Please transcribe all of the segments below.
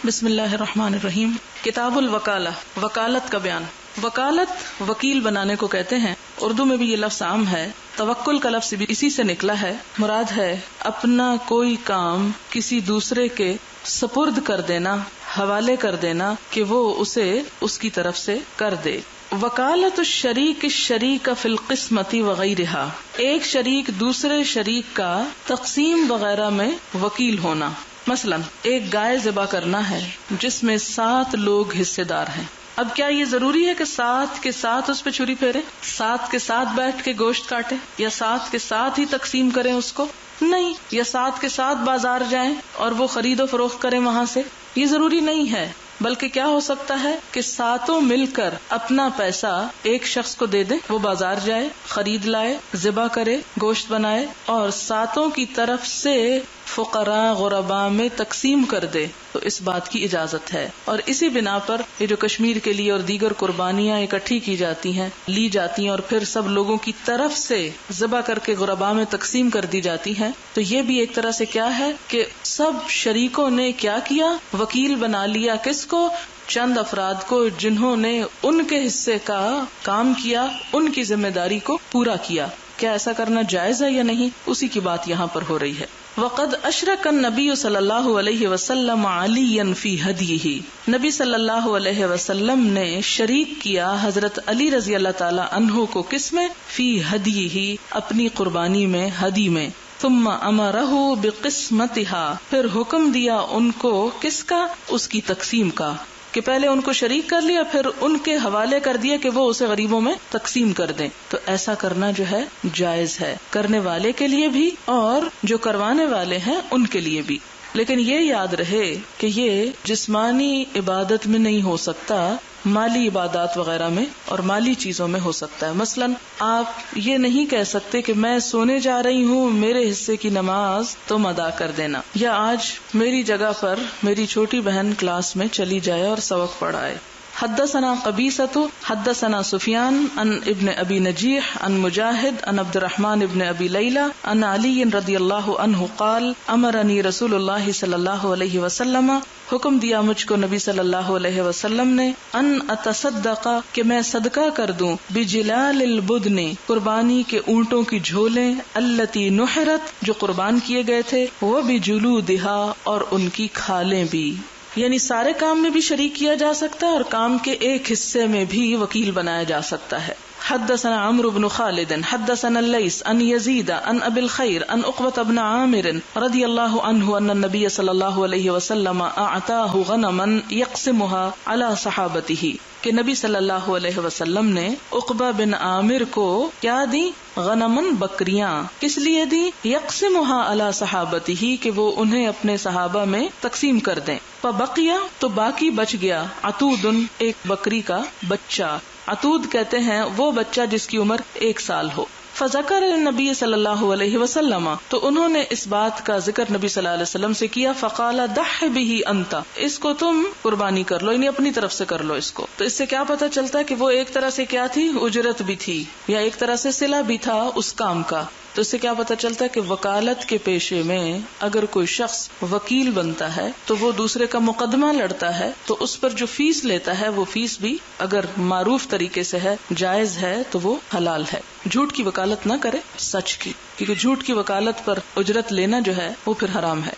بسم اللہ الرحمن الرحیم. کتاب الوکالہ، وکالت کا بیان. وکالت وکیل بنانے کو کہتے ہیں. اردو میں بھی یہ لفظ عام ہے. توکل کا لفظ بھی اسی سے نکلا ہے. مراد ہے اپنا کوئی کام کسی دوسرے کے سپرد کر دینا، حوالے کر دینا کہ وہ اسے اس کی طرف سے کر دے. وکالت الشریک الشریک فی القسمۃ وغیرہا، ایک شریک دوسرے شریک کا تقسیم وغیرہ میں وکیل ہونا. مثلا ایک گائے ذبح کرنا ہے جس میں 7 لوگ حصے دار ہیں. اب کیا یہ ضروری ہے کہ 7 کے ساتھ اس پہ چھری پھیرے، 7 کے ساتھ بیٹھ کے گوشت کاٹے، یا 7 کے ساتھ ہی تقسیم کریں اس کو؟ نہیں. یا 7 کے ساتھ بازار جائیں اور وہ خرید و فروخت کریں وہاں سے؟ یہ ضروری نہیں ہے. بلکہ کیا ہو سکتا ہے کہ 7 مل کر اپنا پیسہ ایک شخص کو دے دیں، وہ بازار جائے، خرید لائے، ذبح کرے، گوشت بنائے اور 7 کی طرف سے فقراء غرباء میں تقسیم کر دے. تو اس بات کی اجازت ہے. اور اسی بنا پر یہ جو کشمیر کے لیے اور دیگر قربانیاں اکٹھی کی جاتی ہیں، لی جاتی ہیں اور پھر سب لوگوں کی طرف سے ذبح کر کے غرباء میں تقسیم کر دی جاتی ہیں، تو یہ بھی ایک طرح سے کیا ہے کہ سب شریکوں نے کیا کیا؟ وکیل بنا لیا. کس کو؟ چند افراد کو جنہوں نے ان کے حصے کا کام کیا، ان کی ذمہ داری کو پورا کیا. کیا ایسا کرنا جائز ہے یا نہیں؟ اسی کی بات یہاں پر ہو رہی ہے. وقد اشرک النبی صلی اللہ علیہ وسلم علیٰ فی ہدیہ، نبی صلی اللہ علیہ وسلم نے شریک کیا حضرت علی رضی اللہ تعالی عنہ کو. کس میں؟ فی ہدیہ، اپنی قربانی میں، ہدی میں. ثم امرہ بقسمتها، پھر حکم دیا ان کو کس کا؟ اس کی تقسیم کا. کہ پہلے ان کو شریک کر لیا، پھر ان کے حوالے کر دیا کہ وہ اسے غریبوں میں تقسیم کر دیں. تو ایسا کرنا جو ہے جائز ہے، کرنے والے کے لیے بھی اور جو کروانے والے ہیں ان کے لیے بھی. لیکن یہ یاد رہے کہ یہ جسمانی عبادت میں نہیں ہو سکتا، مالی عبادات وغیرہ میں اور مالی چیزوں میں ہو سکتا ہے. مثلا آپ یہ نہیں کہہ سکتے کہ میں سونے جا رہی ہوں، میرے حصے کی نماز تم ادا کر دینا، یا آج میری جگہ پر میری چھوٹی بہن کلاس میں چلی جائے اور سبق پڑھائے. حدثنا قبیصۃ حدثنا سفیان عن ابن ابی نجیح عن مجاہد عن عبد الرحمن ابن ابی لیلى عن علی رضی اللہ عنہ قال امرنی رسول اللہ صلی اللہ علیہ وسلم، حکم دیا مجھ کو نبی صلی اللہ علیہ وسلم نے، ان اتصدق، کہ میں صدقہ کر دوں، بجلال البدن، قربانی کے اونٹوں کی جھولیں، التی نحرت، جو قربان کیے گئے تھے، وبجلودها، اور ان کی کھالیں بھی. یعنی سارے کام میں بھی شریک کیا جا سکتا ہے اور کام کے ایک حصے میں بھی وکیل بنایا جا سکتا ہے. حدثنا عمرو بن خالد حدثنا الليث عن يزيد عن ابي الخير عن عقبة بن عامر رضي الله عنه ان النبي صلى الله عليه وسلم اعطاه غنما يقسمها على صحابته، کہ نبی صلی اللہ علیہ وسلم نے عقبہ بن عامر کو کیا دی؟ غنمن، بکریاں. کس لیے دی؟ یقسمها علی صحابته، کہ وہ انہیں اپنے صحابہ میں تقسیم کر دیں. فبقیا، تو باقی بچ گیا، عتود، ایک بکری کا بچہ. عتود کہتے ہیں وہ بچہ جس کی عمر 1 سال ہو. فذکر النبی صلی اللہ علیہ وسلم، تو انہوں نے اس بات کا ذکر نبی صلی اللہ علیہ وسلم سے کیا. فقال دح به انت، اس کو تم قربانی کر لو، یعنی اپنی طرف سے کر لو اس کو. تو اس سے کیا پتہ چلتا ہے کہ وہ ایک طرح سے کیا تھی؟ اجرت بھی تھی، یا ایک طرح سے صلہ بھی تھا اس کام کا. تو اس سے کیا پتہ چلتا ہے کہ وکالت کے پیشے میں اگر کوئی شخص وکیل بنتا ہے تو وہ دوسرے کا مقدمہ لڑتا ہے، تو اس پر جو فیس لیتا ہے وہ فیس بھی اگر معروف طریقے سے ہے، جائز ہے، تو وہ حلال ہے. جھوٹ کی وکالت نہ کرے، سچ کی، کیونکہ جھوٹ کی وکالت پر اجرت لینا جو ہے وہ پھر حرام ہے.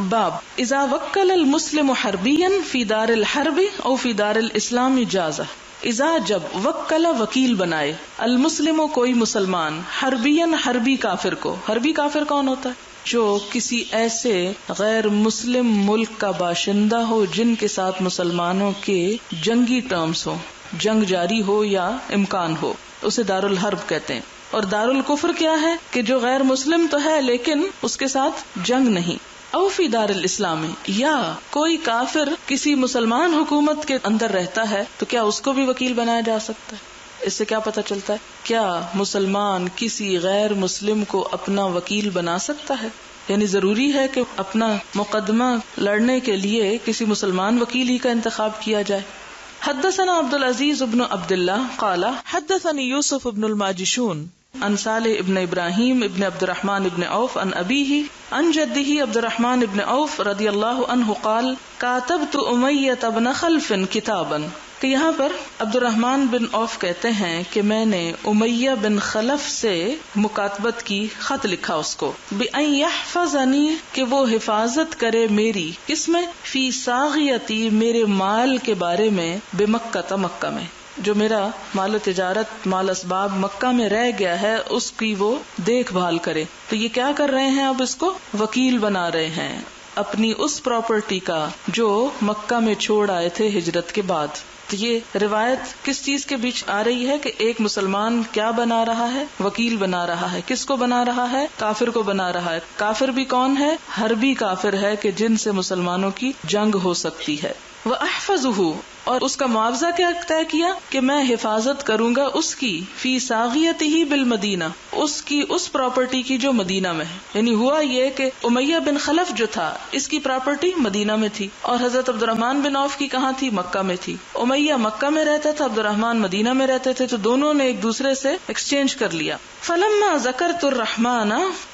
باب اذا وکل المسلم حربیا فی دار الحرب او فی دار الاسلام جازہ. اذا، جب، وکل، وکیل بنائے، المسلم، کوئی مسلمان، حربین، حربی کافر کو. حربی کافر کون ہوتا ہے؟ جو کسی ایسے غیر مسلم ملک کا باشندہ ہو جن کے ساتھ مسلمانوں کے جنگی ٹرمز ہو، جنگ جاری ہو یا امکان ہو، اسے دار الحرب کہتے ہیں. اور دار الکفر کیا ہے؟ کہ جو غیر مسلم تو ہے لیکن اس کے ساتھ جنگ نہیں. او فی دار الاسلام، یا کوئی کافر کسی مسلمان حکومت کے اندر رہتا ہے تو کیا اس کو بھی وکیل بنایا جا سکتا ہے؟ اس سے کیا پتہ چلتا ہے؟ کیا مسلمان کسی غیر مسلم کو اپنا وکیل بنا سکتا ہے؟ یعنی ضروری ہے کہ اپنا مقدمہ لڑنے کے لیے کسی مسلمان وکیل ہی کا انتخاب کیا جائے. حدثنا عبد العزیز بن عبد اللہ قال حدثني یوسف بن الماجشون عن صالح ابن ابراہیم ابن عبد الرحمن ابن عوف عن ابیہ عن جدہ عبد الرحمن ابن عوف رضی اللہ عنہ قال کاتبت امیہ بن خلف کتابا، کہ یہاں پر عبد الرحمن بن عوف کہتے ہیں کہ میں نے امیہ بن خلف سے مکاتبت کی، خط لکھا اس کو، بِأَن يَحْفَظَنِي، کہ وہ حفاظت کرے میری، کس میں؟ فی ساغیتی، میرے مال کے بارے میں، بمکہ، مکہ میں، جو میرا مال و تجارت، مال اسباب مکہ میں رہ گیا ہے اس کی وہ دیکھ بھال کرے۔ تو یہ کیا کر رہے ہیں؟ اب اس کو وکیل بنا رہے ہیں اپنی اس پراپرٹی کا جو مکہ میں چھوڑ آئے تھے ہجرت کے بعد۔ تو یہ روایت کس چیز کے بیچ آ رہی ہے کہ ایک مسلمان کیا بنا رہا ہے؟ وکیل بنا رہا ہے۔ کس کو بنا رہا ہے؟ کافر کو بنا رہا ہے۔ کافر بھی کون ہے؟ حربی کافر ہے کہ جن سے مسلمانوں کی جنگ ہو سکتی ہے۔ وَأَحْفَظُهُ، اور اس کا معاوضہ کیا طے کیا کہ میں حفاظت کروں گا اس کی، فی ساغیتہ بالمدینہ، اس کی اس پراپرٹی کی جو مدینہ میں ہے۔ یعنی ہوا یہ کہ امیہ بن خلف جو تھا اس کی پراپرٹی مدینہ میں تھی، اور حضرت عبد الرحمن بن عوف کی کہاں تھی؟ مکہ میں تھی۔ امیہ مکہ میں رہتا تھا، عبد الرحمن مدینہ میں رہتے تھے، تو دونوں نے ایک دوسرے سے ایکسچینج کر لیا۔ فلما ذکرت الرحمن،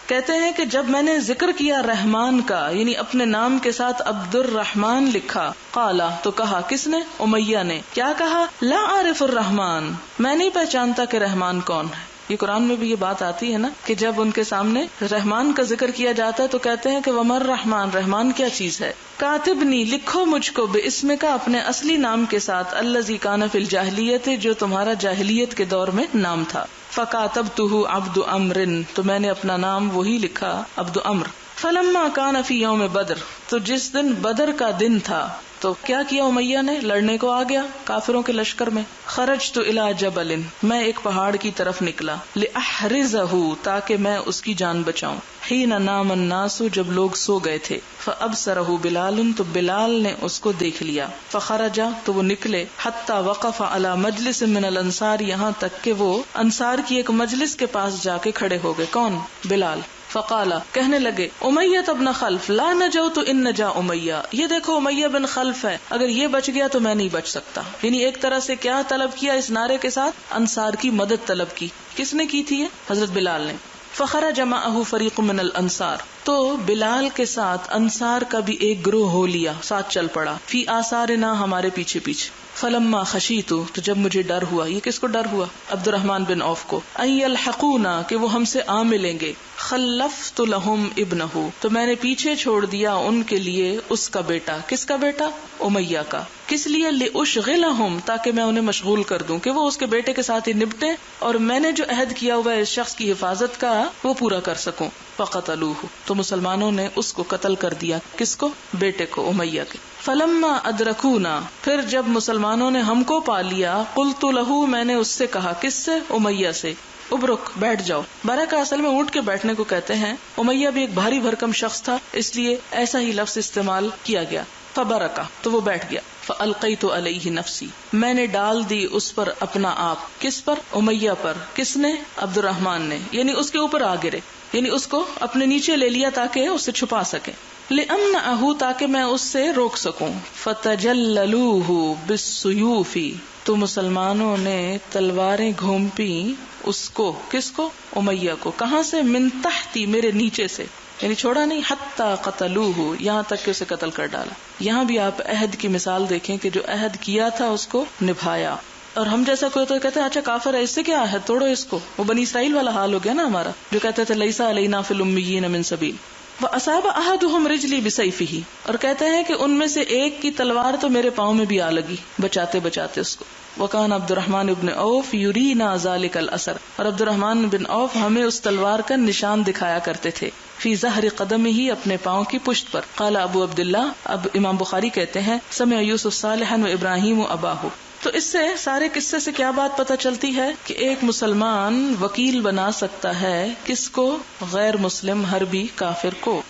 کہتے ہیں کہ جب میں نے ذکر کیا رحمان کا، یعنی اپنے نام کے ساتھ عبد الرحمن لکھا، قالا، تو کہا، کس نے؟ امیہ نے، کیا کہا؟ لا عارف الرحمن، میں نہیں پہچانتا کہ رحمان کون ہے۔ یہ قرآن میں بھی یہ بات آتی ہے نا کہ جب ان کے سامنے رحمان کا ذکر کیا جاتا ہے تو کہتے ہیں کہ ومر رحمان، رحمان کیا چیز ہے؟ کاتبنی، لکھو مجھ کو، باسم کا، اپنے اصلی نام کے ساتھ، الذی کان فی الجاہلیت، جو تمہارا جاہلیت کے دور میں نام تھا۔ فکاتبتہ عبد عمر، تو میں نے اپنا نام وہی لکھا، عبد عمر۔ فلما کان فی یوم بدر، تو جس دن بدر کا دن تھا تو کیا کیا امیہ نے؟ لڑنے کو آ گیا کافروں کے لشکر میں۔ خرجت الی جبل، میں ایک پہاڑ کی طرف نکلا، لاحرزہ، تاکہ میں اس کی جان بچاؤں۔ حین نام الناس، جب لوگ سو گئے تھے۔ فابصرہ بلال، تو بلال نے اس کو دیکھ لیا۔ فخرج، تو وہ نکلے، حتی وقف علی مجلس من الانصار، یہاں تک کہ وہ انصار کی ایک مجلس کے پاس جا کے کھڑے ہو گئے۔ کون؟ بلال۔ فقالا، کہنے لگے، امیہ ابن خلف لا نجوت ان نجا امیہ، یہ دیکھو امیہ بن خلف ہے، اگر یہ بچ گیا تو میں نہیں بچ سکتا۔ یعنی ایک طرح سے کیا طلب کیا اس نعرے کے ساتھ؟ انصار کی مدد طلب کی۔ کس نے کی تھی یہ؟ حضرت بلال نے۔ فخرج معه فریق من الانصار، تو بلال کے ساتھ انصار کا بھی ایک گروہ ہو لیا، ساتھ چل پڑا، فی آثارنا، ہمارے پیچھے پیچھے۔ فلما خشیت، تو جب مجھے ڈر ہوا، یہ کس کو ڈر ہوا؟ عبد الرحمن بن عوف کو، ان یلحقونا، کہ وہ ہم سے آ ملیں گے، خلفت لهم ابنہ، تو میں نے پیچھے چھوڑ دیا ان کے لیے اس کا بیٹا۔ کس کا بیٹا؟ امیہ کا۔ کس لیے؟ لاشغلہم، تاکہ میں انہیں مشغول کر دوں کہ وہ اس کے بیٹے کے ساتھ ہی نپٹے، اور میں نے جو عہد کیا ہوا ہے اس شخص کی حفاظت کا وہ پورا کر سکوں۔ فقتلوہ، تو مسلمانوں نے اس کو قتل کر دیا۔ کس کو؟ بیٹے کو، امیہ کے۔ فلما ادرکونا، پھر جب مسلمانوں نے ہم کو پا لیا، قلت لہ، میں نے اس سے کہا، کس سے؟ امیہ سے، ابرک، بیٹھ جاؤ۔ برکہ اصل میں اونٹ کے بیٹھنے کو کہتے ہیں۔ امیہ بھی ایک بھاری بھرکم شخص تھا، اس لیے ایسا ہی لفظ استعمال کیا گیا۔ فبرکہ، تو وہ بیٹھ گیا۔ فالقیت علیہ نفسی، میں نے ڈال دی اس پر اپنا آپ۔ کس پر؟ امیہ پر۔ کس نے؟ عبد الرحمن نے، یعنی اس کے اوپر آ گرے، یعنی اس کو اپنے نیچے لے لیا تاکہ اسے چھپا سکے۔ لأمنعہ، تاکہ میں اس سے روک سکوں۔ فتجللوہ بالسیوف، تو مسلمانوں نے تلواریں گھونپی اس کو۔ کس کو؟ امیہ کو۔ کہاں سے؟ من تحتی، میرے نیچے سے، یعنی چھوڑا نہیں، حتی قتلوہ، یہاں تک کہ اسے قتل کر ڈالا۔ یہاں بھی آپ عہد کی مثال دیکھیں کہ جو عہد کیا تھا اس کو نبھایا۔ اور ہم جیسا کوئی تو کہتے ہیں اچھا کافر ہے، اس سے کیا عہد، توڑو اس کو۔ وہ بنی اسرائیل والا حال ہو گیا نا ہمارا، جو کہتے تھے لیسا علینا فی الامیین من سبیل۔ وَأَصَابَ أَحَدُهُمْ رِجْلِي بِسَيْفِهِ، اور کہتے ہیں کہ ان میں سے ایک کی تلوار تو میرے پاؤں میں بھی آ لگی بچاتے بچاتے اس کو۔ وَكَانَ عبد الرحمن بن عوف يُرِينَا ذَلِكَ الْأَثَرَ، اور عبد الرحمن بن عوف ہمیں اس تلوار کا نشان دکھایا کرتے تھے، فی ظہر قدمہ، اپنے پاؤں کی پشت پر۔ قال ابو عبداللہ، اب امام بخاری کہتے ہیں، سمع یوسف صالحا و ابراہیم و اباہ۔ تو اس سے سارے قصے سے کیا بات پتہ چلتی ہے کہ ایک مسلمان وکیل بنا سکتا ہے کس کو؟ غیر مسلم حربی کافر کو۔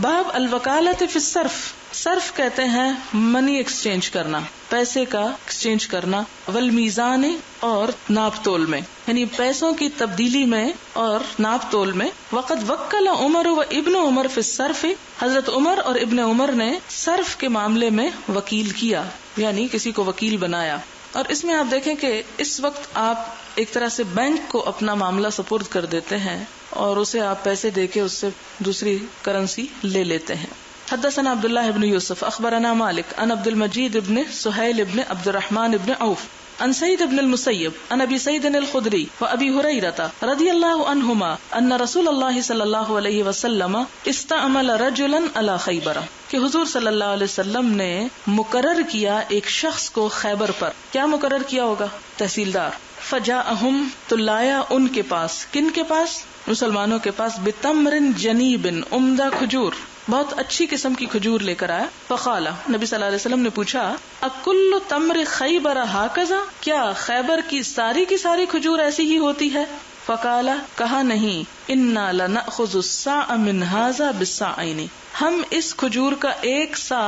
باب الوکالت فی الصرف، صرف کہتے ہیں منی ایکسچینج کرنا، پیسے کا ایکسچینج کرنا، والمیزان، اور ناپ تول میں، یعنی پیسوں کی تبدیلی میں اور ناپ تول میں۔ وقد وکل عمر و ابن عمر فی الصرف، حضرت عمر اور ابن عمر نے صرف کے معاملے میں وکیل کیا، یعنی کسی کو وکیل بنایا۔ اور اس میں آپ دیکھیں کہ اس وقت آپ ایک طرح سے بینک کو اپنا معاملہ سپرد کر دیتے ہیں اور اسے آپ پیسے دے کے اس سے دوسری کرنسی لے لیتے ہیں. حدثنا عبداللہ ابن یوسف اخبرنا مالک عن عبد المجید ابن سہیل ابن عبد الرحمن ابن عوف عن سعید ابن المسیب عن ابی سعید الخدری وابی ہریرہ رضی اللہ عنہما ان رسول اللہ صلی اللہ علیہ وسلم استعمل رجلا علی خیبر کہ حضور صلی اللہ علیہ وسلم نے مقرر کیا ایک شخص کو خیبر پر. کیا مقرر کیا ہوگا؟ تحصیلدار. فجاءہم تو لایا ان کے پاس. کن کے پاس؟ مسلمانوں کے پاس. بتمر جنیب عمدہ کھجور، بہت اچھی قسم کی کھجور لے کر آیا. فقال نبی صلی اللہ علیہ وسلم نے پوچھا اکل تمر خیبر ہاکذا، کیا خیبر کی ساری کھجور ایسی ہی ہوتی ہے؟ فقال کہا نہیں، انا لنأخذ الصاع من هذا بالصاعین، ہم اس کھجور کا ایک سا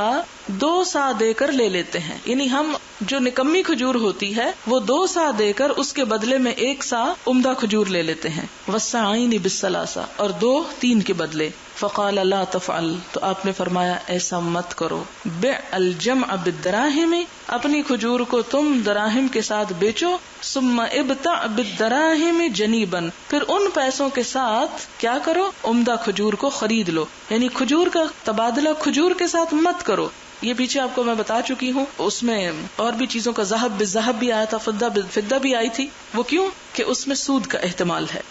2 سا دے کر لے لیتے ہیں. یعنی ہم جو نکمی کھجور ہوتی ہے وہ 2 سا دے کر اس کے بدلے میں 1 سا عمدہ کھجور لے لیتے ہیں. والساعین بالثلاثہ، اور 2 3 کے بدلے. فقال لا تفعل، تو آپ نے فرمایا ایسا مت کرو. بع الجمع بالدراہم، اپنی کھجور کو تم دراہم کے ساتھ بیچو. ثم ابتع بالدراہم جنیبا، پھر ان پیسوں کے ساتھ کیا کرو؟ عمدہ کھجور کو خرید لو. یعنی کھجور کا تبادلہ کھجور کے ساتھ مت کرو. یہ پیچھے آپ کو میں بتا چکی ہوں، اس میں اور بھی چیزوں کا ذہب بالذہب بھی آیا تھا، فضہ بالفضہ بھی آئی تھی. وہ کیوں؟ کہ اس میں سود کا احتمال ہے.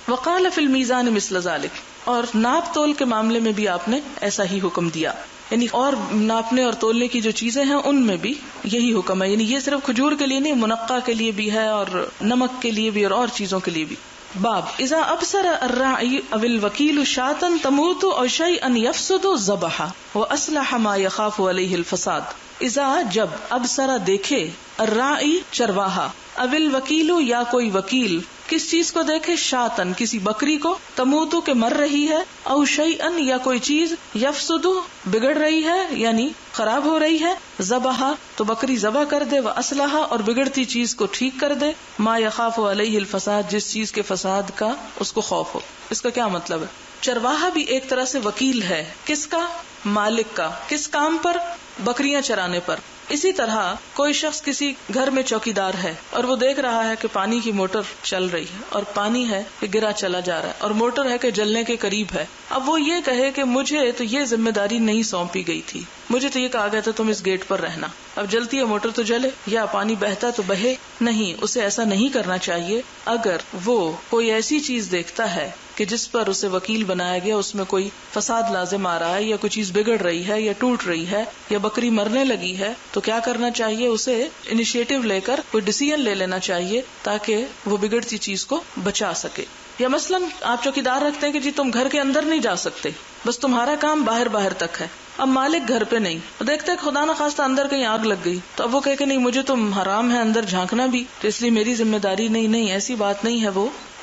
وقال فی المیزان مثل ذلک، اور ناپ تول کے معاملے میں بھی آپ نے ایسا ہی حکم دیا. یعنی اور ناپنے اور تولنے کی جو چیزیں ہیں ان میں بھی یہی حکم ہے. یعنی یہ صرف کھجور کے لیے نہیں، منقع کے لیے بھی ہے اور نمک کے لیے بھی اور چیزوں کے لیے بھی. باب اذا ابصر الراعی او الوکیل شاة تموت او شیئا یفسد ذبح واصلح ما یخاف علیہ الفساد. اذا جب ابصر دیکھے، الراعی چرواہا، او الوکیل یا کوئی وکیل کس چیز کو دیکھے؟ شاطن کسی بکری کو، تموتو کہ مر رہی ہے، او شیئن یا کوئی چیز، یفسدو بگڑ رہی ہے یعنی خراب ہو رہی ہے، ذبح تو بکری ذبح کر دے، و اصلحہ اور بگڑتی چیز کو ٹھیک کر دے، ما یخاف علیہ الفساد جس چیز کے فساد کا اس کو خوف ہو. اس کا کیا مطلب ہے؟ چرواہا بھی ایک طرح سے وکیل ہے. کس کا؟ مالک کا. کس کام پر؟ بکریاں چرانے پر. اسی طرح کوئی شخص کسی گھر میں چوکیدار ہے اور وہ دیکھ رہا ہے کہ پانی کی موٹر چل رہی ہے اور پانی ہے کہ گرا چلا جا رہا ہے اور موٹر ہے کہ جلنے کے قریب ہے. اب وہ یہ کہے کہ مجھے تو یہ ذمہ داری نہیں سونپی گئی تھی، مجھے تو یہ کہا گیا تھا تم اس گیٹ پر رہنا. اب جلتی ہے موٹر تو جلے، یا پانی بہتا تو بہے. نہیں، اسے ایسا نہیں کرنا چاہیے. اگر وہ کوئی ایسی چیز دیکھتا ہے کہ جس پر اسے وکیل بنایا گیا اس میں کوئی فساد لازم آ رہا ہے یا کوئی چیز بگڑ رہی ہے یا ٹوٹ رہی ہے یا بکری مرنے لگی ہے، تو کیا کرنا چاہیے؟ اسے انیشیٹو لے کر کوئی ڈیسیژن لے لینا چاہیے تاکہ وہ بگڑتی چیز کو بچا سکے. یا مثلاً آپ چوکیدار رکھتے ہیں کہ جی تم گھر کے اندر نہیں جا سکتے، بس تمہارا کام باہر تک ہے. اب مالک گھر پہ نہیں، دیکھتے خدا نہ خواستہ اندر کہیں آگ لگ گئی، تو اب وہ کہے کہ نہیں مجھے تو حرام ہے اندر جھانکنا بھی، تو اس لیے میری ذمہ داری نہیں، ایسی بات نہیں ہے.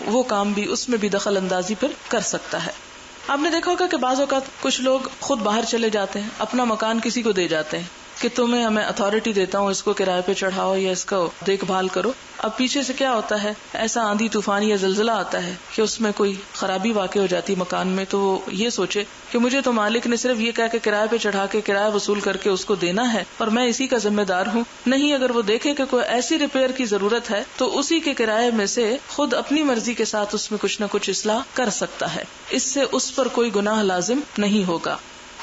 وہ کام بھی اس میں بھی دخل اندازی پھر کر سکتا ہے. آپ نے دیکھا ہوگا کہ بعض اوقات کچھ لوگ خود باہر چلے جاتے ہیں، اپنا مکان کسی کو دے جاتے ہیں کہ تمہیں ہمیں اتھارٹی دیتا ہوں، اس کو کرائے پہ چڑھاؤ یا اس کو دیکھ بھال کرو. اب پیچھے سے کیا ہوتا ہے، ایسا آندھی طوفان یا زلزلہ آتا ہے کہ اس میں کوئی خرابی واقع ہو جاتی مکان میں، تو وہ یہ سوچے کہ مجھے تو مالک نے صرف یہ کہہ کے کرائے پہ چڑھا کے کرایہ وصول کر کے اس کو دینا ہے اور میں اسی کا ذمہ دار ہوں. نہیں، اگر وہ دیکھے کہ کوئی ایسی ریپیئر کی ضرورت ہے تو اسی کے کرائے میں سے خود اپنی مرضی کے ساتھ اس میں کچھ نہ کچھ اصلاح کر سکتا ہے. اس سے اس پر کوئی گناہ لازم نہیں ہوگا.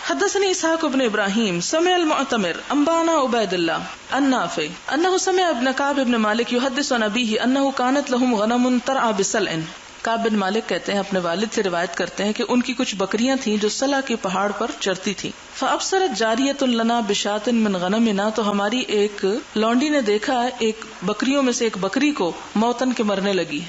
حدثني اسحاق بن ابراہیم سمع المعتمر انبانا عبید اللہ النافع انه سمع ابن كعب بن مالك يحدث عن ابيه انه كانت لهم غنم ترعى بسلع. کعب بن مالک کہتے ہیں اپنے والد سے روایت کرتے ہیں کہ ان کی کچھ بکریاں تھیں جو سلا کے پہاڑ پر چرتی تھیں. فابصرت جاریۃ لنا بشاۃ من غنمنا، تو ہماری ایک لونڈی نے دیکھا ایک بکریوں میں سے ایک بکری کو موتن کے مرنے لگی.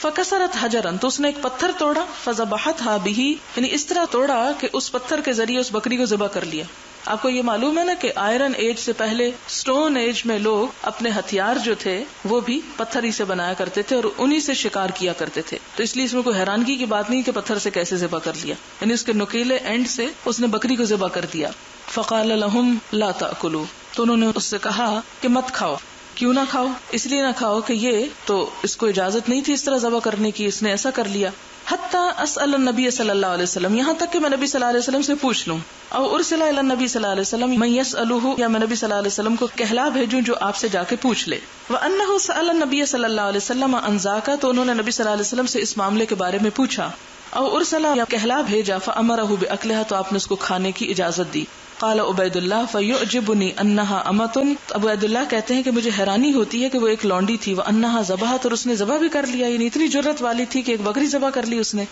فکسرت حجرن، تو اس نے ایک پتھر توڑا. فذبحتھا بہ، یعنی اس طرح توڑا کہ اس پتھر کے ذریعے اس بکری کو ذبح کر لیا. آپ کو یہ معلوم ہے نا کہ آئرن ایج سے پہلے سٹون ایج میں لوگ اپنے ہتھیار جو تھے وہ بھی پتھر ہی سے بنایا کرتے تھے اور انہی سے شکار کیا کرتے تھے. تو اس لیے اس میں کوئی حیرانگی کی بات نہیں کہ پتھر سے کیسے ذبح کر لیا، یعنی اس کے نکیلے اینڈ سے اس نے بکری کو ذبح کر دیا. فقال لهم لا تاکلوا، تو انہوں نے اس سے کہا کہ مت کھاؤ. کیوں نہ کھاؤ؟ اس لیے نہ کھاؤ کہ یہ تو اس کو اجازت نہیں تھی اس طرح ذبح کرنے کی، اس نے ایسا کر لیا. حتی اسأل النبی صلی اللہ علیہ وسلم، یہاں تک کہ میں نبی صلی اللہ علیہ وسلم سے پوچھ لوں، او ارسل الی النبی صلی اللہ علیہ وسلم من یسألہ، یا میں نبی صلی اللہ علیہ وسلم کو کہلا بھیجوں جو آپ سے جا کے پوچھ لے. وانہ سأل النبی صلی اللہ علیہ وسلم عن ذاک، تو انہوں نے نبی صلی اللہ علیہ وسلم سے اس معاملے کے بارے میں پوچھا. او ارسل، یا کہلا بھیجا، فامرہ باکلھا، تو آپ نے اس کو کھانے کی اجازت دی. قال عبید اللہ فیعجبنی انہا امۃ، عبید اللہ کہتے ہیں کہ مجھے حیرانی ہوتی ہے کہ وہ ایک لونڈی تھی، وانہا ذبحت، اور اس نے ذبح بھی کر لیا، یعنی اتنی جرت والی تھی کہ ایک بکری ذبح کر لی اس نے.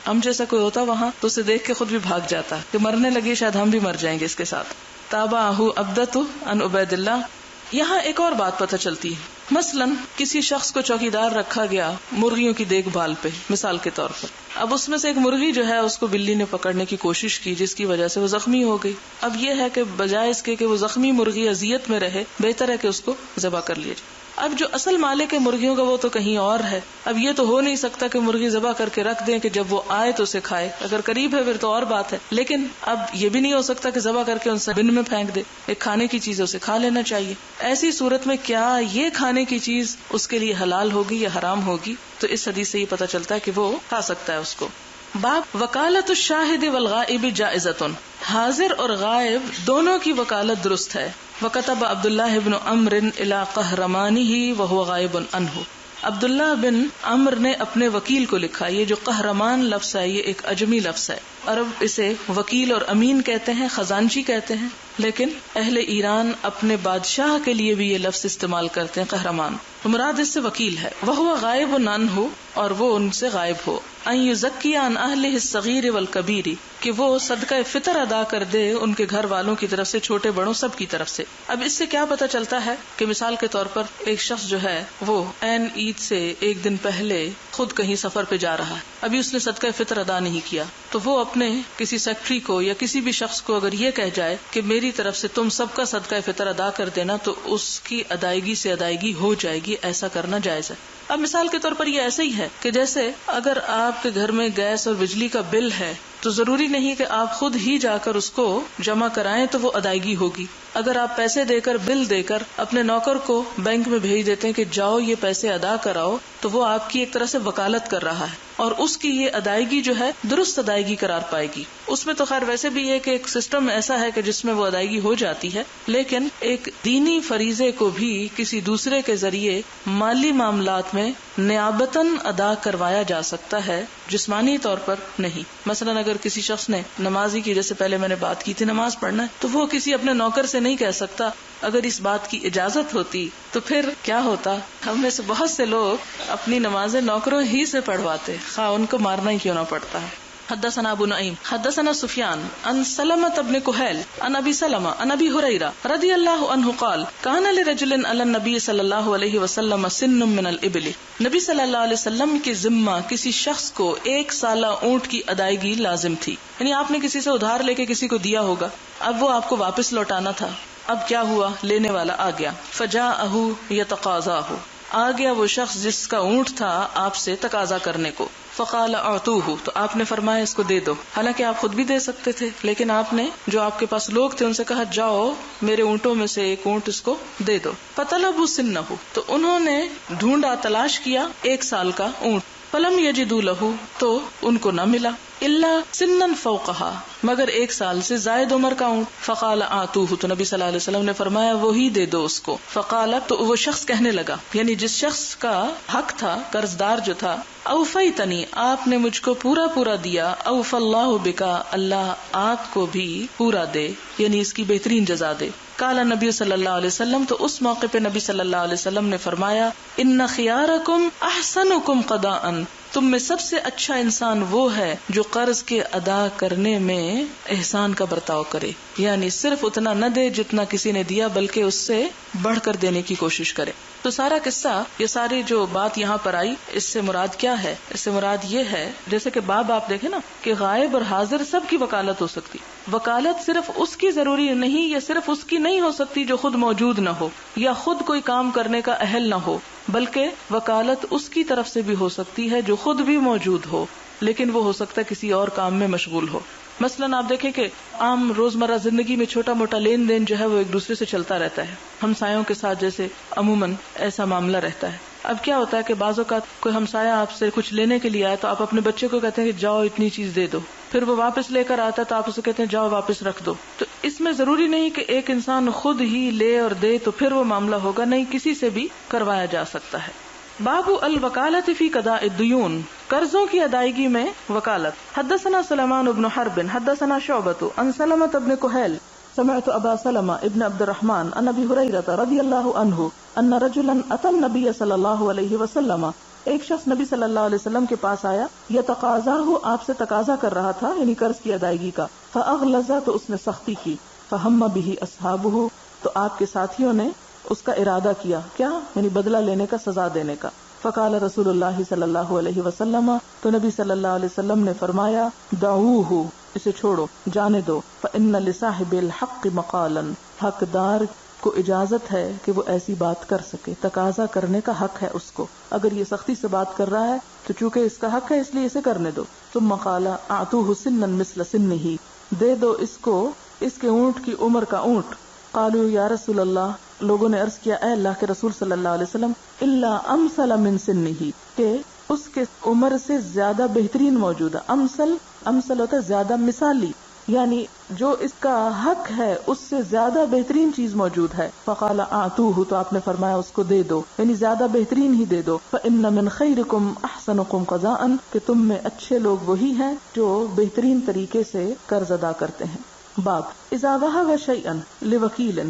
ہم جیسا کوئی ہوتا وہاں تو اسے دیکھ کے خود بھی بھاگ جاتا کہ مرنے لگی، شاید ہم بھی مر جائیں گے اس کے ساتھ. تابعہ عبدۃ عن عبید اللہ. یہاں ایک اور بات پتہ چلتی ہے، مثلاً کسی شخص کو چوکیدار رکھا گیا مرغیوں کی دیکھ بھال پہ، مثال کے طور پر. اب اس میں سے ایک مرغی جو ہے اس کو بلی نے پکڑنے کی کوشش کی، جس کی وجہ سے وہ زخمی ہو گئی. اب یہ ہے کہ بجائے اس کے کہ وہ زخمی مرغی اذیت میں رہے، بہتر ہے کہ اس کو ذبح کر لیا جائے. اب جو اصل مالک ہے مرغیوں کا وہ تو کہیں اور ہے. اب یہ تو ہو نہیں سکتا کہ مرغی ذبح کر کے رکھ دیں کہ جب وہ آئے تو اسے کھائے، اگر قریب ہے پھر تو اور بات ہے. لیکن اب یہ بھی نہیں ہو سکتا کہ ذبح کر کے ان سے بن میں پھینک دے، ایک کھانے کی چیز اسے کھا لینا چاہیے. ایسی صورت میں کیا یہ کھانے کی چیز اس کے لیے حلال ہوگی یا حرام ہوگی؟ تو اس حدیث سے یہ پتہ چلتا ہے کہ وہ کھا سکتا ہے اس کو. باب وکالت الشاہد والغائب جائزۃ، حاضر اور غائب دونوں کی وکالت درست ہے. وکتب عبداللہ بن عمرو الی قہرمانہ وہو غائب عنہ، عبداللہ بن عمر نے اپنے وکیل کو لکھا. یہ جو قہرمان لفظ ہے یہ ایک عجمی لفظ ہے، عرب اسے وکیل اور امین کہتے ہیں، خزانچی کہتے ہیں، لیکن اہل ایران اپنے بادشاہ کے لیے بھی یہ لفظ استعمال کرتے ہیں قہرمان. مراد اس سے وکیل ہے. وہو غائب عنہ، اور وہ ان سے غائب ہو. ان یزکی عن اہلہ الصغیر والکبیر، کہ وہ صدقہ فطر ادا کر دے ان کے گھر والوں کی طرف سے، چھوٹے بڑوں سب کی طرف سے. اب اس سے کیا پتہ چلتا ہے کہ مثال کے طور پر ایک شخص جو ہے وہ عین عید سے ایک دن پہلے خود کہیں سفر پہ جا رہا ہے، ابھی اس نے صدقہ فطر ادا نہیں کیا، تو وہ اپنے کسی سیکٹری کو یا کسی بھی شخص کو اگر یہ کہہ جائے کہ میری طرف سے تم سب کا صدقہ فطر ادا کر دینا، تو اس کی ادائیگی سے ادائیگی ہو جائے گی. ایسا کرنا جائز ہے. اب مثال کے طور پر یہ ایسے ہی ہے کہ جیسے اگر آپ کے گھر میں گیس اور بجلی کا بل ہے تو ضروری نہیں کہ آپ خود ہی جا کر اس کو جمع کرائیں تو وہ ادائیگی ہوگی. اگر آپ پیسے دے کر، بل دے کر اپنے نوکر کو بینک میں بھیج دیتے ہیں کہ جاؤ یہ پیسے ادا کراؤ، تو وہ آپ کی ایک طرح سے وکالت کر رہا ہے، اور اس کی یہ ادائیگی جو ہے درست ادائیگی قرار پائے گی. اس میں تو خیر ویسے بھی یہ کہ ایک سسٹم ایسا ہے کہ جس میں وہ ادائیگی ہو جاتی ہے، لیکن ایک دینی فریضے کو بھی کسی دوسرے کے ذریعے مالی معاملات میں نیابتاً ادا کروایا جا سکتا ہے، جسمانی طور پر نہیں. مثلا اگر کسی شخص نے نمازی کی، جیسے پہلے میں نے بات کی تھی، نماز پڑھنا ہے، تو وہ کسی اپنے نوکر سے نہیں کہہ سکتا. اگر اس بات کی اجازت ہوتی تو پھر کیا ہوتا؟ ہم میں سے بہت سے لوگ اپنی نمازیں نوکروں ہی سے پڑھواتے، خواہ ان کو مارنا ہی کیوں نہ پڑتا ہے. حدثنا ابو نعیم حدثنا سفیان عن سلمة بن كهيل عن ابي سلمة عن ابي هريرة رضي الله عنه قال كان لرجل على النبي صلی اللہ علیہ وسلم سن من الابل، نبی صلی اللہ علیہ وسلم کے ذمہ کسی شخص کو 1 سالہ اونٹ کی ادائیگی لازم تھی. یعنی آپ نے کسی سے ادھار لے کے کسی کو دیا ہوگا، اب وہ آپ کو واپس لوٹانا تھا. اب کیا ہوا؟ لینے والا آ گیا. فجاءه يتقاضاه، آ گیا وہ شخص جس کا اونٹ تھا آپ سے تقاضا کرنے کو. فقال اعطوه، تو آپ نے فرمایا اس کو دے دو. حالانکہ آپ خود بھی دے سکتے تھے، لیکن آپ نے جو آپ کے پاس لوگ تھے ان سے کہا جاؤ میرے اونٹوں میں سے ایک اونٹ اس کو دے دو. فطلبوا سنہ، تو انہوں نے ڈھونڈا، تلاش کیا 1 سال کا اونٹ. فلم یجدوا له، تو ان کو نہ ملا. الا سنن فوقها، مگر 1 سال سے زائد عمر کا اونٹ. فقال اعطوه، تو نبی صلی اللہ علیہ وسلم نے فرمایا وہی دے دو اس کو. فقال، تو وہ شخص کہنے لگا، یعنی جس شخص کا حق تھا، قرض دار جو تھا، اوفیتنی، آپ نے مجھ کو پورا دیا. اوف اللہ بکا، اللہ آپ کو بھی پورا دے، یعنی اس کی بہترین جزا دے. قال نبی صلی اللہ علیہ وسلم، تو اس موقع پہ نبی صلی اللہ علیہ وسلم نے فرمایا ان خیارکم احسنکم قضاء، تم میں سب سے اچھا انسان وہ ہے جو قرض کے ادا کرنے میں احسان کا برتاؤ کرے، یعنی صرف اتنا نہ دے جتنا کسی نے دیا، بلکہ اس سے بڑھ کر دینے کی کوشش کرے. تو سارا قصہ، یہ ساری جو بات یہاں پر آئی، اس سے مراد کیا ہے؟ اس سے مراد یہ ہے، جیسے کہ باب آپ دیکھیں نا کہ غائب اور حاضر سب کی وکالت ہو سکتی. وکالت صرف اس کی ضروری نہیں، یا صرف اس کی نہیں ہو سکتی جو خود موجود نہ ہو یا خود کوئی کام کرنے کا اہل نہ ہو، بلکہ وکالت اس کی طرف سے بھی ہو سکتی ہے جو خود بھی موجود ہو لیکن وہ ہو سکتا ہے کسی اور کام میں مشغول ہو. مثلاً آپ دیکھیں کہ عام روزمرہ زندگی میں چھوٹا موٹا لین دین جو ہے وہ ایک دوسرے سے چلتا رہتا ہے. ہمسایوں کے ساتھ جیسے عموماً ایسا معاملہ رہتا ہے. اب کیا ہوتا ہے کہ بعض اوقات کوئی ہمسایہ آپ سے کچھ لینے کے لیے آیا تو آپ اپنے بچے کو کہتے ہیں کہ جاؤ اتنی چیز دے دو، پھر وہ واپس لے کر آتا ہے تو آپ اسے کہتے ہیں جاؤ واپس رکھ دو. تو اس میں ضروری نہیں کہ ایک انسان خود ہی لے اور دے تو پھر وہ معاملہ ہوگا، نہیں، کسی سے بھی کروایا جا سکتا ہے. باب الوکالۃ فی قضاء الدیون، قرضوں کی ادائیگی میں وکالت. حدثنا سلیمان بن حرب حدثنا شعبۃ عن سلمۃ بن کہیل سمعت ابا سلمہ ابن عبد الرحمن عن ابی ہریرہ رضی اللہ عنہ ان رجلا اتى النبی صلی اللہ علیہ وسلم، ایک شخص نبی صلی اللہ علیہ وسلم کے پاس آیا، یتقاضاہ، آپ سے تقاضا کر رہا تھا، یعنی قرض کی ادائیگی کا. فاغلظ، تو اس نے سختی کی. فہم بہ اصحابہ، تو آپ کے ساتھیوں نے اس کا ارادہ کیا، کیا یعنی بدلہ لینے کا، سزا دینے کا. فقال رسول اللہ صلی اللہ علیہ وسلم، تو نبی صلی اللہ علیہ وسلم نے فرمایا دعوہ، اسے چھوڑو، جانے دو. فإن لصاحب الحق مقالا، حقدار کو اجازت ہے کہ وہ ایسی بات کر سکے، تقاضا کرنے کا حق ہے اس کو. اگر یہ سختی سے بات کر رہا ہے تو چونکہ اس کا حق ہے اس لیے اسے کرنے دو. ثم قال اعطوه سنا مثل سنه، دے دو اس کو اس کے اونٹ کی عمر کا اونٹ. قالوا یا رسول اللہ، لوگوں نے عرض کیا اے اللہ کے رسول صلی اللہ علیہ وسلم، الا امثل من سنه، کہ اس کے عمر سے زیادہ بہترین موجود ہے. امثل ہوتا ہے زیادہ مثالی، یعنی جو اس کا حق ہے اس سے زیادہ بہترین چیز موجود ہے. فقال اعطوه، تو آپ نے فرمایا اس کو دے دو، یعنی زیادہ بہترین ہی دے دو. فإن من خیرکم احسنکم قضاء، کہ تم میں اچھے لوگ وہی ہیں جو بہترین طریقے سے قرض ادا کرتے ہیں. باب اذا وهب شيئا لوکیل،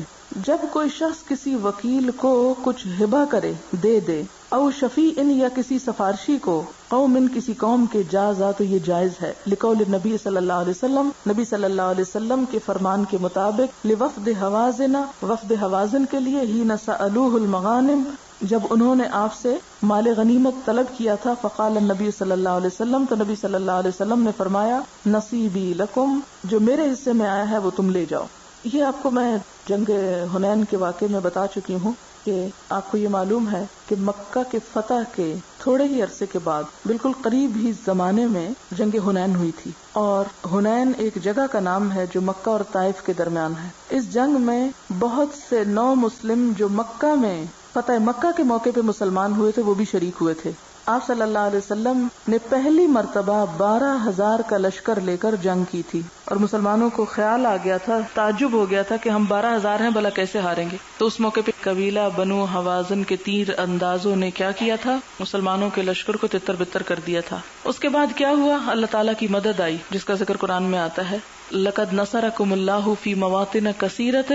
جب کوئی شخص کسی وکیل کو کچھ ہبہ کرے، دے دے، او شفیع، یا کسی سفارشی کو، قوم، کسی قوم کے، جازا، تو یہ جائز ہے. لقول نبی صلی اللہ علیہ وسلم، نبی صلی اللہ علیہ وسلم کے فرمان کے مطابق، لوفد حوازن، وفد حوازن کے لیے، حین سألوہ المغانم، جب انہوں نے آپ سے مال غنیمت طلب کیا تھا. فقال النبی صلی اللہ علیہ وسلم، تو نبی صلی اللہ علیہ وسلم نے فرمایا نصیبی لکم، جو میرے حصے میں آیا ہے وہ تم لے جاؤ. یہ آپ کو میں جنگ حنین کے واقعے میں بتا چکی ہوں کہ آپ کو یہ معلوم ہے کہ مکہ کے فتح کے تھوڑے ہی عرصے کے بعد، بالکل قریب ہی زمانے میں جنگ حنین ہوئی تھی. اور حنین ایک جگہ کا نام ہے جو مکہ اور طائف کے درمیان ہے. اس جنگ میں بہت سے نو مسلم جو مکہ میں فتح مکہ کے موقع پہ مسلمان ہوئے تھے وہ بھی شریک ہوئے تھے. آپ صلی اللہ علیہ وسلم نے پہلی مرتبہ 12,000 کا لشکر لے کر جنگ کی تھی، اور مسلمانوں کو خیال آ گیا تھا، تعجب ہو گیا تھا کہ ہم 12,000 ہیں، بھلا کیسے ہاریں گے. تو اس موقع پہ قبیلہ بنو حوازن کے تیر اندازوں نے کیا کیا تھا، مسلمانوں کے لشکر کو تتر بتر کر دیا تھا. اس کے بعد کیا ہوا، اللہ تعالیٰ کی مدد آئی جس کا ذکر قرآن میں آتا ہے، لقد نصرکم اللہ فی مواطن کثیرۃ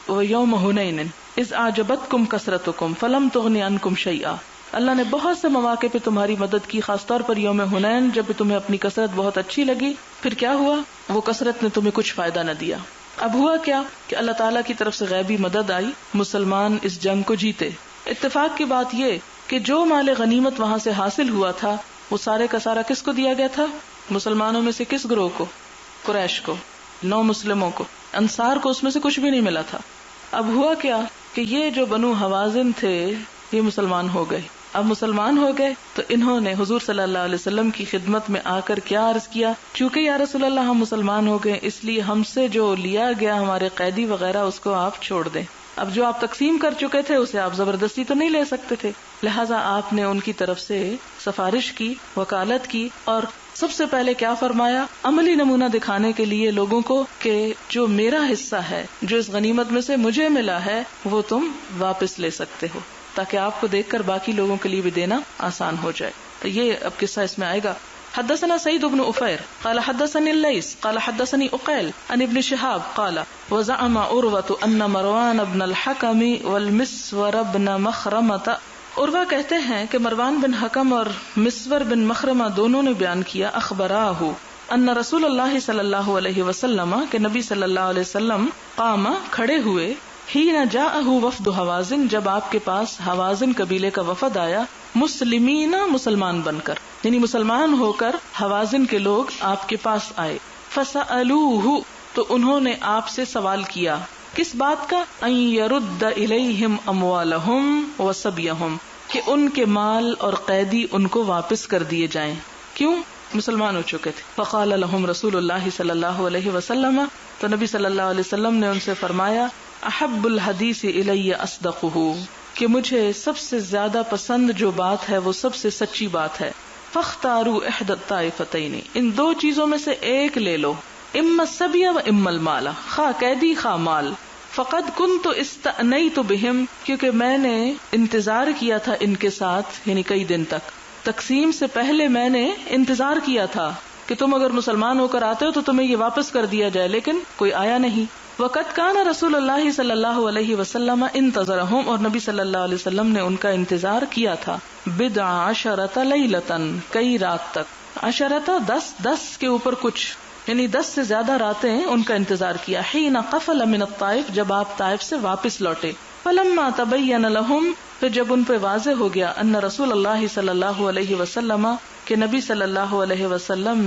ویوم حنین اذ اعجبتکم کثرتکم فلم تغن عنکم شیئا. اللہ نے بہت سے مواقع پہ تمہاری مدد کی، خاص طور پر یوم حنین جب تمہیں اپنی کثرت بہت اچھی لگی. پھر کیا ہوا، وہ کثرت نے تمہیں کچھ فائدہ نہ دیا. اب ہوا کیا کہ اللہ تعالیٰ کی طرف سے غیبی مدد آئی، مسلمان اس جنگ کو جیتے. اتفاق کی بات یہ کہ جو مال غنیمت وہاں سے حاصل ہوا تھا وہ سارے کا سارا کس کو دیا گیا تھا، مسلمانوں میں سے کس گروہ کو، قریش کو، 9 مسلموں کو. انصار کو اس میں سے کچھ بھی نہیں ملا تھا. اب ہوا کیا کہ یہ جو بنو حوازن تھے یہ مسلمان ہو گئے. اب مسلمان ہو گئے تو انہوں نے حضور صلی اللہ علیہ وسلم کی خدمت میں آ کر کیا عرض کیا، چونکہ یا رسول اللہ ہم مسلمان ہو گئے اس لیے ہم سے جو لیا گیا ہمارے قیدی وغیرہ اس کو آپ چھوڑ دیں. اب جو آپ تقسیم کر چکے تھے اسے آپ زبردستی تو نہیں لے سکتے تھے، لہٰذا آپ نے ان کی طرف سے سفارش کی، وکالت کی، اور سب سے پہلے کیا فرمایا، عملی نمونہ دکھانے کے لیے لوگوں کو کہ جو میرا حصہ ہے، جو اس غنیمت میں سے مجھے ملا ہے وہ تم واپس لے سکتے ہو، تاکہ آپ کو دیکھ کر باقی لوگوں کے لیے بھی دینا آسان ہو جائے. تو یہ اب قصہ اس میں آئے گا. حدثنا سعید بن عفیر قال حدثني الليث قال حدثني عقيل عن ابن شهاب قال وزعم عروة ان مروان بن الحكم والمسور بن مخرمة. عروہ کہتے ہیں کہ مروان بن حکم اور مسور بن مخرمہ دونوں نے بیان کیا، اخبراہ ان رسول اللہ صلی اللہ علیہ وسلم، کہ نبی صلی اللہ علیہ وسلم، قام، کھڑے ہوئے، حین جاءہ وفد حوازن، جب آپ کے پاس حوازن قبیلے کا وفد آیا، مسلمین، مسلمان بن کر، یعنی مسلمان ہو کر حوازن کے لوگ آپ کے پاس آئے. فسألوہ، تو انہوں نے آپ سے سوال کیا، کس بات کا، ان یرد الیہم اموالہم وصبیہم، کہ ان کے مال اور قیدی ان کو واپس کر دیے جائیں. کیوں؟ مسلمان ہو چکے تھے. فقال لهم رسول اللہ صلی اللہ علیہ وسلم، تو نبی صلی اللہ علیہ وسلم نے ان سے فرمایا، احب الحدیث الی اصدقہ، کہ مجھے سب سے زیادہ پسند جو بات ہے وہ سب سے سچی بات ہے. فاختاروا احدى الطائفتين، ان دو چیزوں میں سے ایک لے لو، اما السبی و اما المال، خواہ قیدی خواہ مال. فقد كنت استأنيت بهم، کیونکہ میں نے انتظار کیا تھا ان کے ساتھ، یعنی کئی دن تک. تقسیم سے پہلے میں نے انتظار کیا تھا کہ تم اگر مسلمان ہو کر آتے ہو تو تمہیں یہ واپس کر دیا جائے، لیکن کوئی آیا نہیں. وقت کان رسول اللہ صلی اللہ علیہ وسلم انتظرہم، اور نبی صلی اللہ علیہ وسلم نے ان کا انتظار کیا تھا. بضع عشرۃ لیلۃ، کئی رات تک. عشرۃ 10 کے اوپر کچھ، یعنی 10 سے زیادہ راتیں ان کا انتظار کیا. حین قفل من الطائف، جب آپ طائف سے واپس لوٹے. فلما تبین لهم، پھر جب ان پہ واضح ہو گیا، ان رسول اللہ صلی اللہ علیہ وسلم، کہ نبی صلی اللہ علیہ وسلم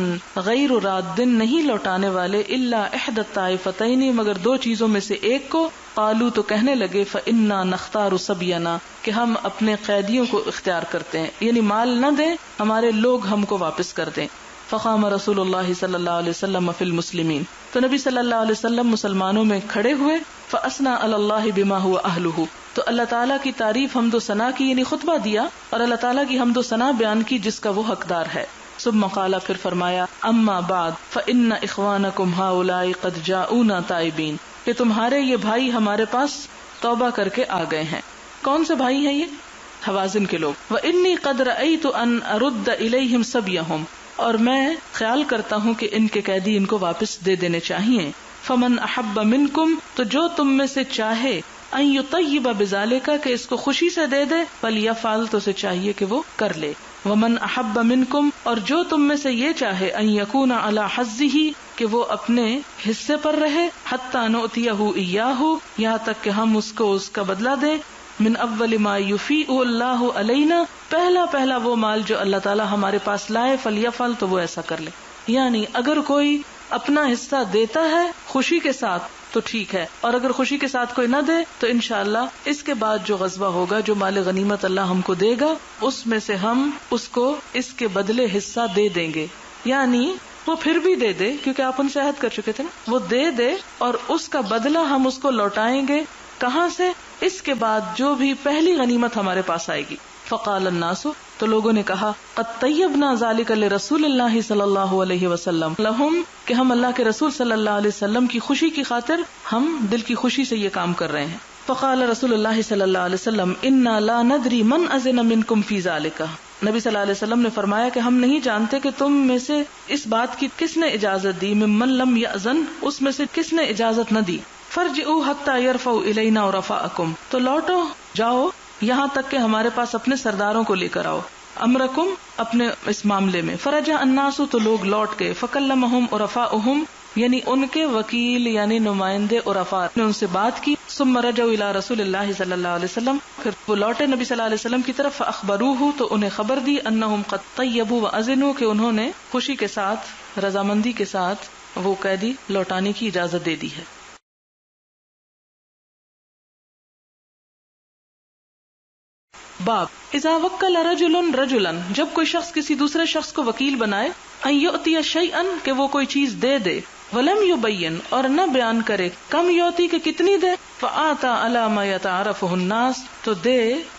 غیر راد نہیں لوٹانے والے، الا احدى الطائفتین، مگر دو چیزوں میں سے ایک کو. قالوا، تو کہنے لگے، فإنا نختار سبینا، کہ ہم اپنے قیدیوں کو اختیار کرتے ہیں، یعنی مال نہ دیں، ہمارے لوگ ہم کو واپس کر دیں. فقام رسول اللہ صلی اللہ علیہ وسلم فی المسلمین، تو نبی صلی اللہ علیہ وسلم مسلمانوں میں کھڑے ہوئے. فاثنى علی اللہ بما هو اہلہ، تو اللہ تعالیٰ کی تعریف حمد و ثنا کی، یعنی خطبہ دیا اور اللہ تعالیٰ کی حمد و ثنا بیان کی جس کا وہ حقدار ہے. ثم قال، پھر فرمایا، اما بعد فإن اخوانکم هؤلاء قد جاؤونا تائبین، کہ تمہارے یہ بھائی ہمارے پاس توبہ کر کے آ گئے ہیں. کون سے بھائی ہیں یہ؟ حوازن کے لوگ. وإنی قد رأیت ان ارد الیہم سبیہم، اور میں خیال کرتا ہوں کہ ان کے قیدی ان کو واپس دے دینے چاہیے. فمن احب منکم، تو جو تم میں سے چاہے، ان یطیب بذالک، کہ اس کو خوشی سے دے دے، فلیفعل، تو اسے چاہیے کہ وہ کر لے. ومن احب منکم، اور جو تم میں سے یہ چاہے، ان یکون علی حظہ، کہ وہ اپنے حصے پر رہے، حتی نؤتیہ ایاہ، یہاں تک کہ ہم اس کو اس کا بدلہ دیں. من اول ما یفیء اللہ علینا، پہلا وہ مال جو اللہ تعالیٰ ہمارے پاس لائے، فلیفعل، تو وہ ایسا کر لے. یعنی اگر کوئی اپنا حصہ دیتا ہے خوشی کے ساتھ تو ٹھیک ہے، اور اگر خوشی کے ساتھ کوئی نہ دے تو انشاءاللہ اس کے بعد جو غزوہ ہوگا، جو مال غنیمت اللہ ہم کو دے گا، اس میں سے ہم اس کو اس کے بدلے حصہ دے دیں گے. یعنی وہ پھر بھی دے دے، کیونکہ آپ ان سے عہد کر چکے تھے نا، وہ دے دے اور اس کا بدلہ ہم اس کو لوٹائیں گے. کہاں سے؟ اس کے بعد جو بھی پہلی غنیمت ہمارے پاس آئے گی. فقال الناس، تو لوگوں نے کہا، قد طیبنا ذلک لرسول اللہ صلی اللہ علیہ وسلم لہم، کہ ہم اللہ کے رسول صلی اللہ علیہ وسلم کی خوشی کی خاطر ہم دل کی خوشی سے یہ کام کر رہے ہیں. فقال رسول اللہ صلی اللہ علیہ وسلم، انا لا ندری من اذن منکم فی ذلک، نبی صلی اللہ علیہ وسلم نے فرمایا کہ ہم نہیں جانتے کہ تم میں سے اس بات کی کس نے اجازت دی، ممن لم یأذن، اس میں سے کس نے اجازت نہ دی. فرجعوا حتی یرفعوا الینا رفاءکم، تو لوٹو، جاؤ یہاں تک کہ ہمارے پاس اپنے سرداروں کو لے کر آؤ، امرکم، اپنے اس معاملے میں. فرجع الناس، تو لوگ لوٹ گئے. فکلمہم عرفاؤہم، یعنی ان کے وکیل یعنی نمائندے عرفاء نے ان سے بات کی. ثم رجعوا الی رسول اللہ صلی اللہ علیہ وسلم، پھر وہ لوٹے نبی صلی اللہ علیہ وسلم کی طرف. فاخبروہ، تو انہیں خبر دی، انہم قد طیبوا واذنوا، کہ انہوں نے خوشی کے ساتھ، رضامندی کے ساتھ وہ قیدی لوٹانے کی اجازت دے دی ہے. باب اذا وکل رجل رجلا، جب کوئی شخص کسی دوسرے شخص کو وکیل بنائے، ان یؤتی شیئا، کہ وہ کوئی چیز دے دے، ولم یبین، اور نہ بیان کرے، کم یؤتی، کہ کتنی دے، فآتا علی ما یتعارفہ الناس، تو دے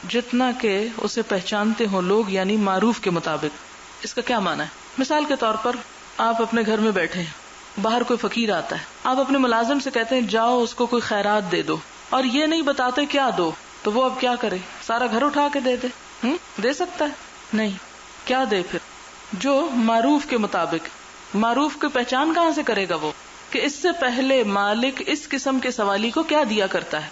جتنا کہ اسے پہچانتے ہوں لوگ، یعنی معروف کے مطابق. اس کا کیا معنی ہے؟ مثال کے طور پر آپ اپنے گھر میں بیٹھے ہیں، باہر کوئی فقیر آتا ہے، آپ اپنے ملازم سے کہتے ہیں جاؤ اس کو کوئی خیرات دے دو، اور یہ نہیں بتاتے کیا دو، تو وہ اب کیا کرے؟ سارا گھر اٹھا کے دے دے سکتا ہے؟ نہیں. کیا دے پھر؟ جو معروف کے مطابق. معروف کی پہچان کہاں سے کرے گا وہ؟ کہ اس سے پہلے مالک اس قسم کے سوالی کو کیا دیا کرتا ہے.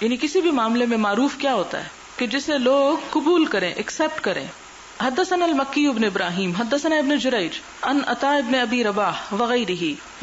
یعنی کسی بھی معاملے میں معروف کیا ہوتا ہے؟ کہ جسے لوگ قبول کریں، ایکسپٹ کریں. حدثنا المکی ابن ابراہیم حدثنا ابن جریج ان عطاء ابن ابی رباح وغیرہ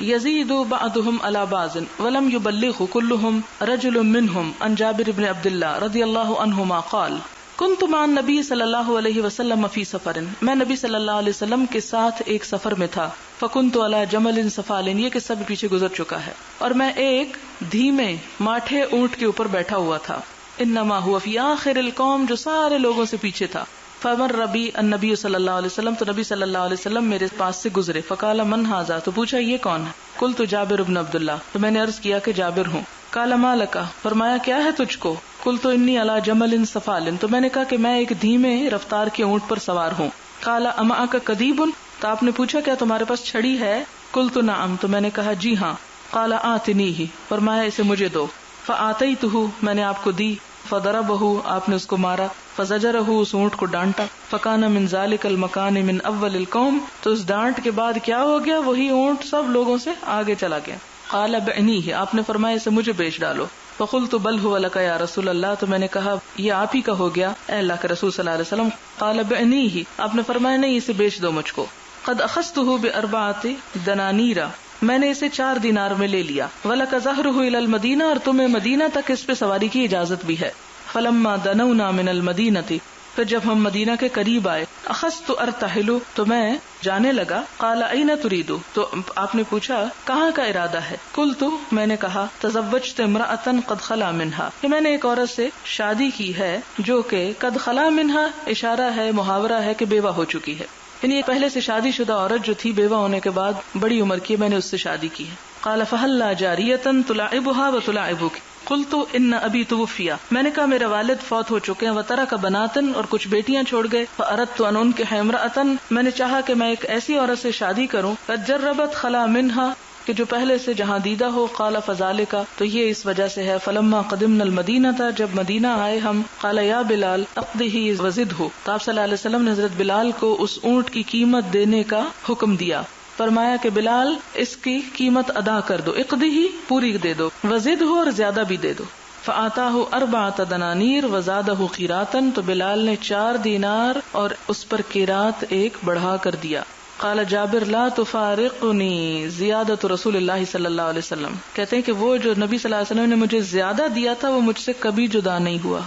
یزید بعضهم على بعض ولم يبلغ كلهم رجل منهم عن جابر بن عبد الله رضی اللہ عنہما قال كنت مع النبي صلی اللہ علیہ وسلم فی سفر، میں نبی صلی اللہ علیہ وسلم کے ساتھ ایک سفر میں تھا. فكنت على جمل سفال، یہ کہ سب پیچھے گزر چکا ہے، اور میں ایک دھیمے ماٹھے اونٹ کے اوپر بیٹھا ہوا تھا. انما هو فی آخر القوم، جو سارے لوگوں سے پیچھے تھا. فمر ربی النبی صلی اللہ علیہ وسلم، تو نبی صلی اللہ علیہ وسلم میرے پاس سے گزرے. فقال من ھذا، تو پوچھا یہ کون ہے؟ قلت جابر بن عبد اللہ، تو میں نے عرض کیا کہ جابر ہوں. قال ما لک، فرمایا کیا ہے تجھ کو؟ قلت انی علی جمل صفال، تو میں نے کہا کہ میں ایک دھیمے رفتار کے اونٹ پر سوار ہوں. قال امعک قدیب، تو آپ نے پوچھا کیا تمہارے پاس چھڑی ہے؟ قلت نعم، تو میں نے کہا جی ہاں. قال آتنیہ، فرمایا اسے مجھے دو. فآتیتہ، میں نے آپ کو دی. فضربہ، آپ نے اس کو مارا. فزجرہ، اس اونٹ کو ڈانٹا. فکان من ذلک المکان من اول القوم، تو اس ڈانٹ کے بعد کیا ہو گیا؟ وہی اونٹ سب لوگوں سے آگے چلا گیا. قال بعنیہ، آپ نے فرمایا اسے مجھے بیچ ڈالو. فقلت بل هو لک یا رسول اللہ، تو میں نے کہا یہ آپ ہی کا ہو گیا اے اللہ کے رسول صلی اللہ علیہ وسلم. قال بعنیہ، آپ نے فرمایا نہیں، اسے بیچ دو مجھ کو. قد اخذته باربعۃ دنانیر، میں نے اسے 4 دینار میں لے لیا. ولک ظہرہ الی المدینہ، اور تمہیں مدینہ تک اس پہ سواری کی اجازت بھی ہے. فلما دنونا من المدینہ، پھر جب ہم مدینہ کے قریب آئے. اخذت ارتحل، تو میں جانے لگا. قال این ترید، تو آپ نے پوچھا کہاں کا ارادہ ہے؟ قلت، میں نے کہا تزوجت امرأۃ قد خلا منہا، کہ میں نے ایک عورت سے شادی کی ہے جو کہ قد خلا منہا اشارہ ہے، محاورہ ہے کہ بیوہ ہو چکی ہے. یعنی پہلے سے شادی شدہ عورت جو تھی بیوہ ہونے کے بعد بڑی عمر کی، میں نے اس سے شادی کی ہے. قال فہلا جاریۃ تلاعبها وتلاعبک، قلت ان ابی توفی، میں نے کہا میرے والد فوت ہو چکے ہیں. وترک بناتن، اور کچھ بیٹیاں چھوڑ گئے. فاردت ان انکح امرأۃ، میں نے چاہا کہ میں ایک ایسی عورت سے شادی کروں قد جربت خلا منہا، کہ جو پہلے سے جہاں دیدہ ہو. قال فذالک، تو یہ اس وجہ سے ہے. فلما قدمنا المدینہ، جب مدینہ آئے ہم. قال یا بلال اقضہ وزدہ، تو آپ صلی اللہ علیہ وسلم نے حضرت بلال کو اس اونٹ کی قیمت دینے کا حکم دیا. فرمایا کہ بلال اس کی قیمت ادا کر دو، اقضہ پوری دے دو، وزدہ اور زیادہ بھی دے دو. فآتاہ 4 دنانیر وزادہ قیراطا، تو بلال نے 4 دینار اور اس پر قیراط 1 بڑھا کر دیا. قال جابر لا تفارقنی زیادت رسول اللہ صلی اللہ علیہ وسلم، کہتے ہیں کہ وہ جو نبی صلی اللہ علیہ وسلم نے مجھے زیادہ دیا تھا وہ مجھ سے کبھی جدا نہیں ہوا.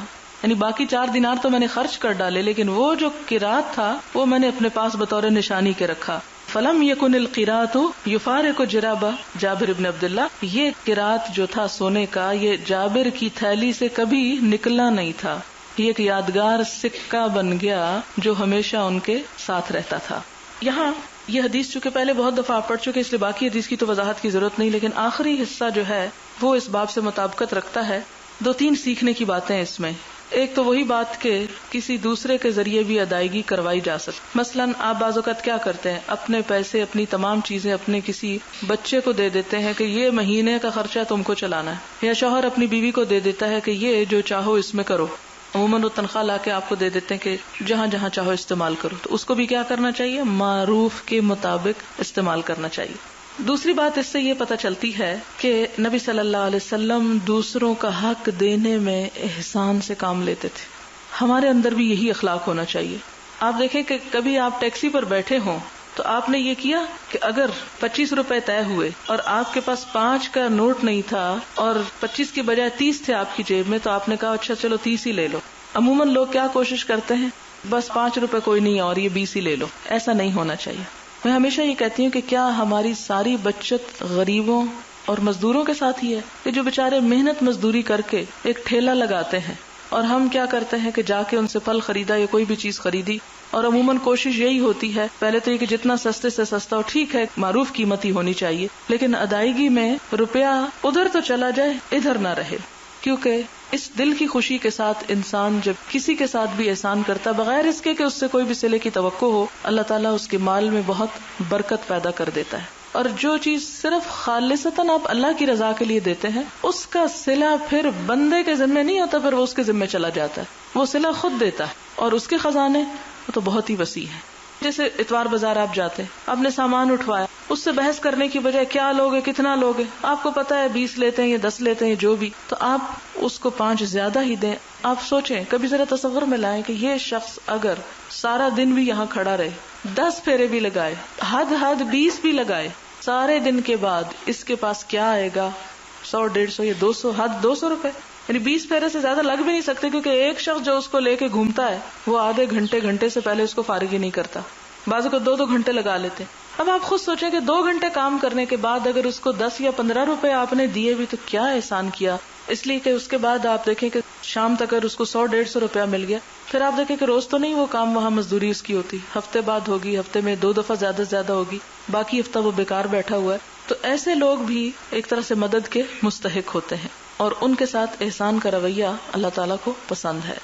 یعنی باقی 4 دینار تو میں نے خرچ کر ڈالے، لیکن وہ جو قیراط تھا وہ میں نے اپنے پاس بطور نشانی کے رکھا. فلم یکن القیراط یفارق جرابہ جابر ابن عبداللہ، یہ قیراط جو تھا سونے کا، یہ جابر کی تھیلی سے کبھی نکلا نہیں تھا. یہ ایک یادگار سکہ بن گیا جو ہمیشہ ان کے ساتھ رہتا تھا. یہاں یہ حدیث چونکہ پہلے بہت دفعہ آپ پڑھ چکے، اس لیے باقی حدیث کی تو وضاحت کی ضرورت نہیں، لیکن آخری حصہ جو ہے وہ اس باب سے مطابقت رکھتا ہے. 2-3 سیکھنے کی باتیں ہیں اس میں. ایک تو وہی بات کہ کسی دوسرے کے ذریعے بھی ادائیگی کروائی جا سکتی. مثلاً آپ بعض اوقات کیا کرتے ہیں، اپنے پیسے، اپنی تمام چیزیں اپنے کسی بچے کو دے دیتے ہیں کہ یہ مہینے کا خرچہ تم کو چلانا ہے، یا شوہر اپنی بیوی کو دے دیتا ہے کہ یہ جو چاہو اس میں کرو. عموماً وہ تنخواہ لا کے آپ کو دے دیتے ہیں کہ جہاں جہاں چاہو استعمال کرو، تو اس کو بھی کیا کرنا چاہیے؟ معروف کے مطابق استعمال کرنا چاہیے. دوسری بات اس سے یہ پتہ چلتی ہے کہ نبی صلی اللہ علیہ وسلم دوسروں کا حق دینے میں احسان سے کام لیتے تھے. ہمارے اندر بھی یہی اخلاق ہونا چاہیے. آپ دیکھیں کہ کبھی آپ ٹیکسی پر بیٹھے ہوں تو آپ نے یہ کیا کہ اگر 25 روپے طے ہوئے اور آپ کے پاس 5 کا نوٹ نہیں تھا اور 25 کی بجائے 30 تھے آپ کی جیب میں، تو آپ نے کہا اچھا چلو 30 ہی لے لو. عموماً لوگ کیا کوشش کرتے ہیں، بس 5 روپے کوئی نہیں اور یہ 20 ہی لے لو. ایسا نہیں ہونا چاہیے. میں ہمیشہ یہ کہتی ہوں کہ کیا ہماری ساری بچت غریبوں اور مزدوروں کے ساتھ ہی ہے، کہ جو بےچارے محنت مزدوری کر کے ایک ٹھیلا لگاتے ہیں، اور ہم کیا کرتے ہیں کہ جا کے ان سے پھل خریدا یا کوئی بھی چیز خریدی، اور عموماً کوشش یہی ہوتی ہے پہلے تو یہ کہ جتنا سستے سے سستا ہو، ٹھیک ہے معروف قیمت ہی ہونی چاہیے، لیکن ادائیگی میں روپیہ ادھر تو چلا جائے ادھر نہ رہے. کیونکہ اس دل کی خوشی کے ساتھ انسان جب کسی کے ساتھ بھی احسان کرتا بغیر اس کے کہ اس سے کوئی بھی صلے کی توقع ہو، اللہ تعالیٰ اس کے مال میں بہت برکت پیدا کر دیتا ہے. اور جو چیز صرف خالصتاً آپ اللہ کی رضا کے لیے دیتے ہیں، اس کا صلہ پھر بندے کے ذمہ نہیں ہوتا، پھر وہ اس کے ذمہ چلا جاتا ہے. وہ صلہ خود دیتا ہے، اور اس کے خزانے وہ تو بہت ہی وسیع ہیں. جیسے اتوار بازار آپ جاتے ہیں، آپ نے سامان اٹھوایا، اس سے بحث کرنے کی بجائے کیا لوگے کتنا لوگے، آپ کو پتا ہے 20 لیتے ہیں یا 10 لیتے ہیں جو بھی، تو آپ اس کو 5 زیادہ ہی دیں. آپ سوچیں، کبھی ذرا تصور میں لائیں کہ یہ شخص اگر سارا دن بھی یہاں کھڑا رہے، 10 پھیرے بھی لگائے، حد 20 بھی لگائے، سارے دن کے بعد اس کے پاس کیا آئے گا؟ 100 150 یا 200، حد 200 روپے. یعنی 20 پھیرے سے زیادہ لگ بھی نہیں سکتے، کیونکہ ایک شخص جو اس کو لے کے گھومتا ہے وہ آدھے گھنٹے سے پہلے اس کو فارغ ہی نہیں کرتا. بعضوں کو 2 گھنٹے لگا لیتے. اب آپ خود سوچیں کہ 2 گھنٹے کام کرنے کے بعد اگر اس کو 10 یا 15 روپے آپ نے دیے بھی تو کیا احسان کیا. اس لیے کہ اس کے بعد آپ دیکھیں کہ شام تک اگر اس کو 100 150 روپیہ مل گیا، پھر آپ دیکھیں کہ روز تو نہیں وہ کام وہاں مزدوری اس کی ہوتی، ہفتے بعد ہوگی، ہفتے میں 2 دفعہ زیادہ سے زیادہ ہوگی، باقی ہفتہ وہ بیکار بیٹھا ہوا ہے. تو ایسے لوگ بھی ایک طرح سے مدد کے مستحق ہوتے ہیں. اور ان کے ساتھ احسان کا رویہ اللہ تعالیٰ کو پسند ہے.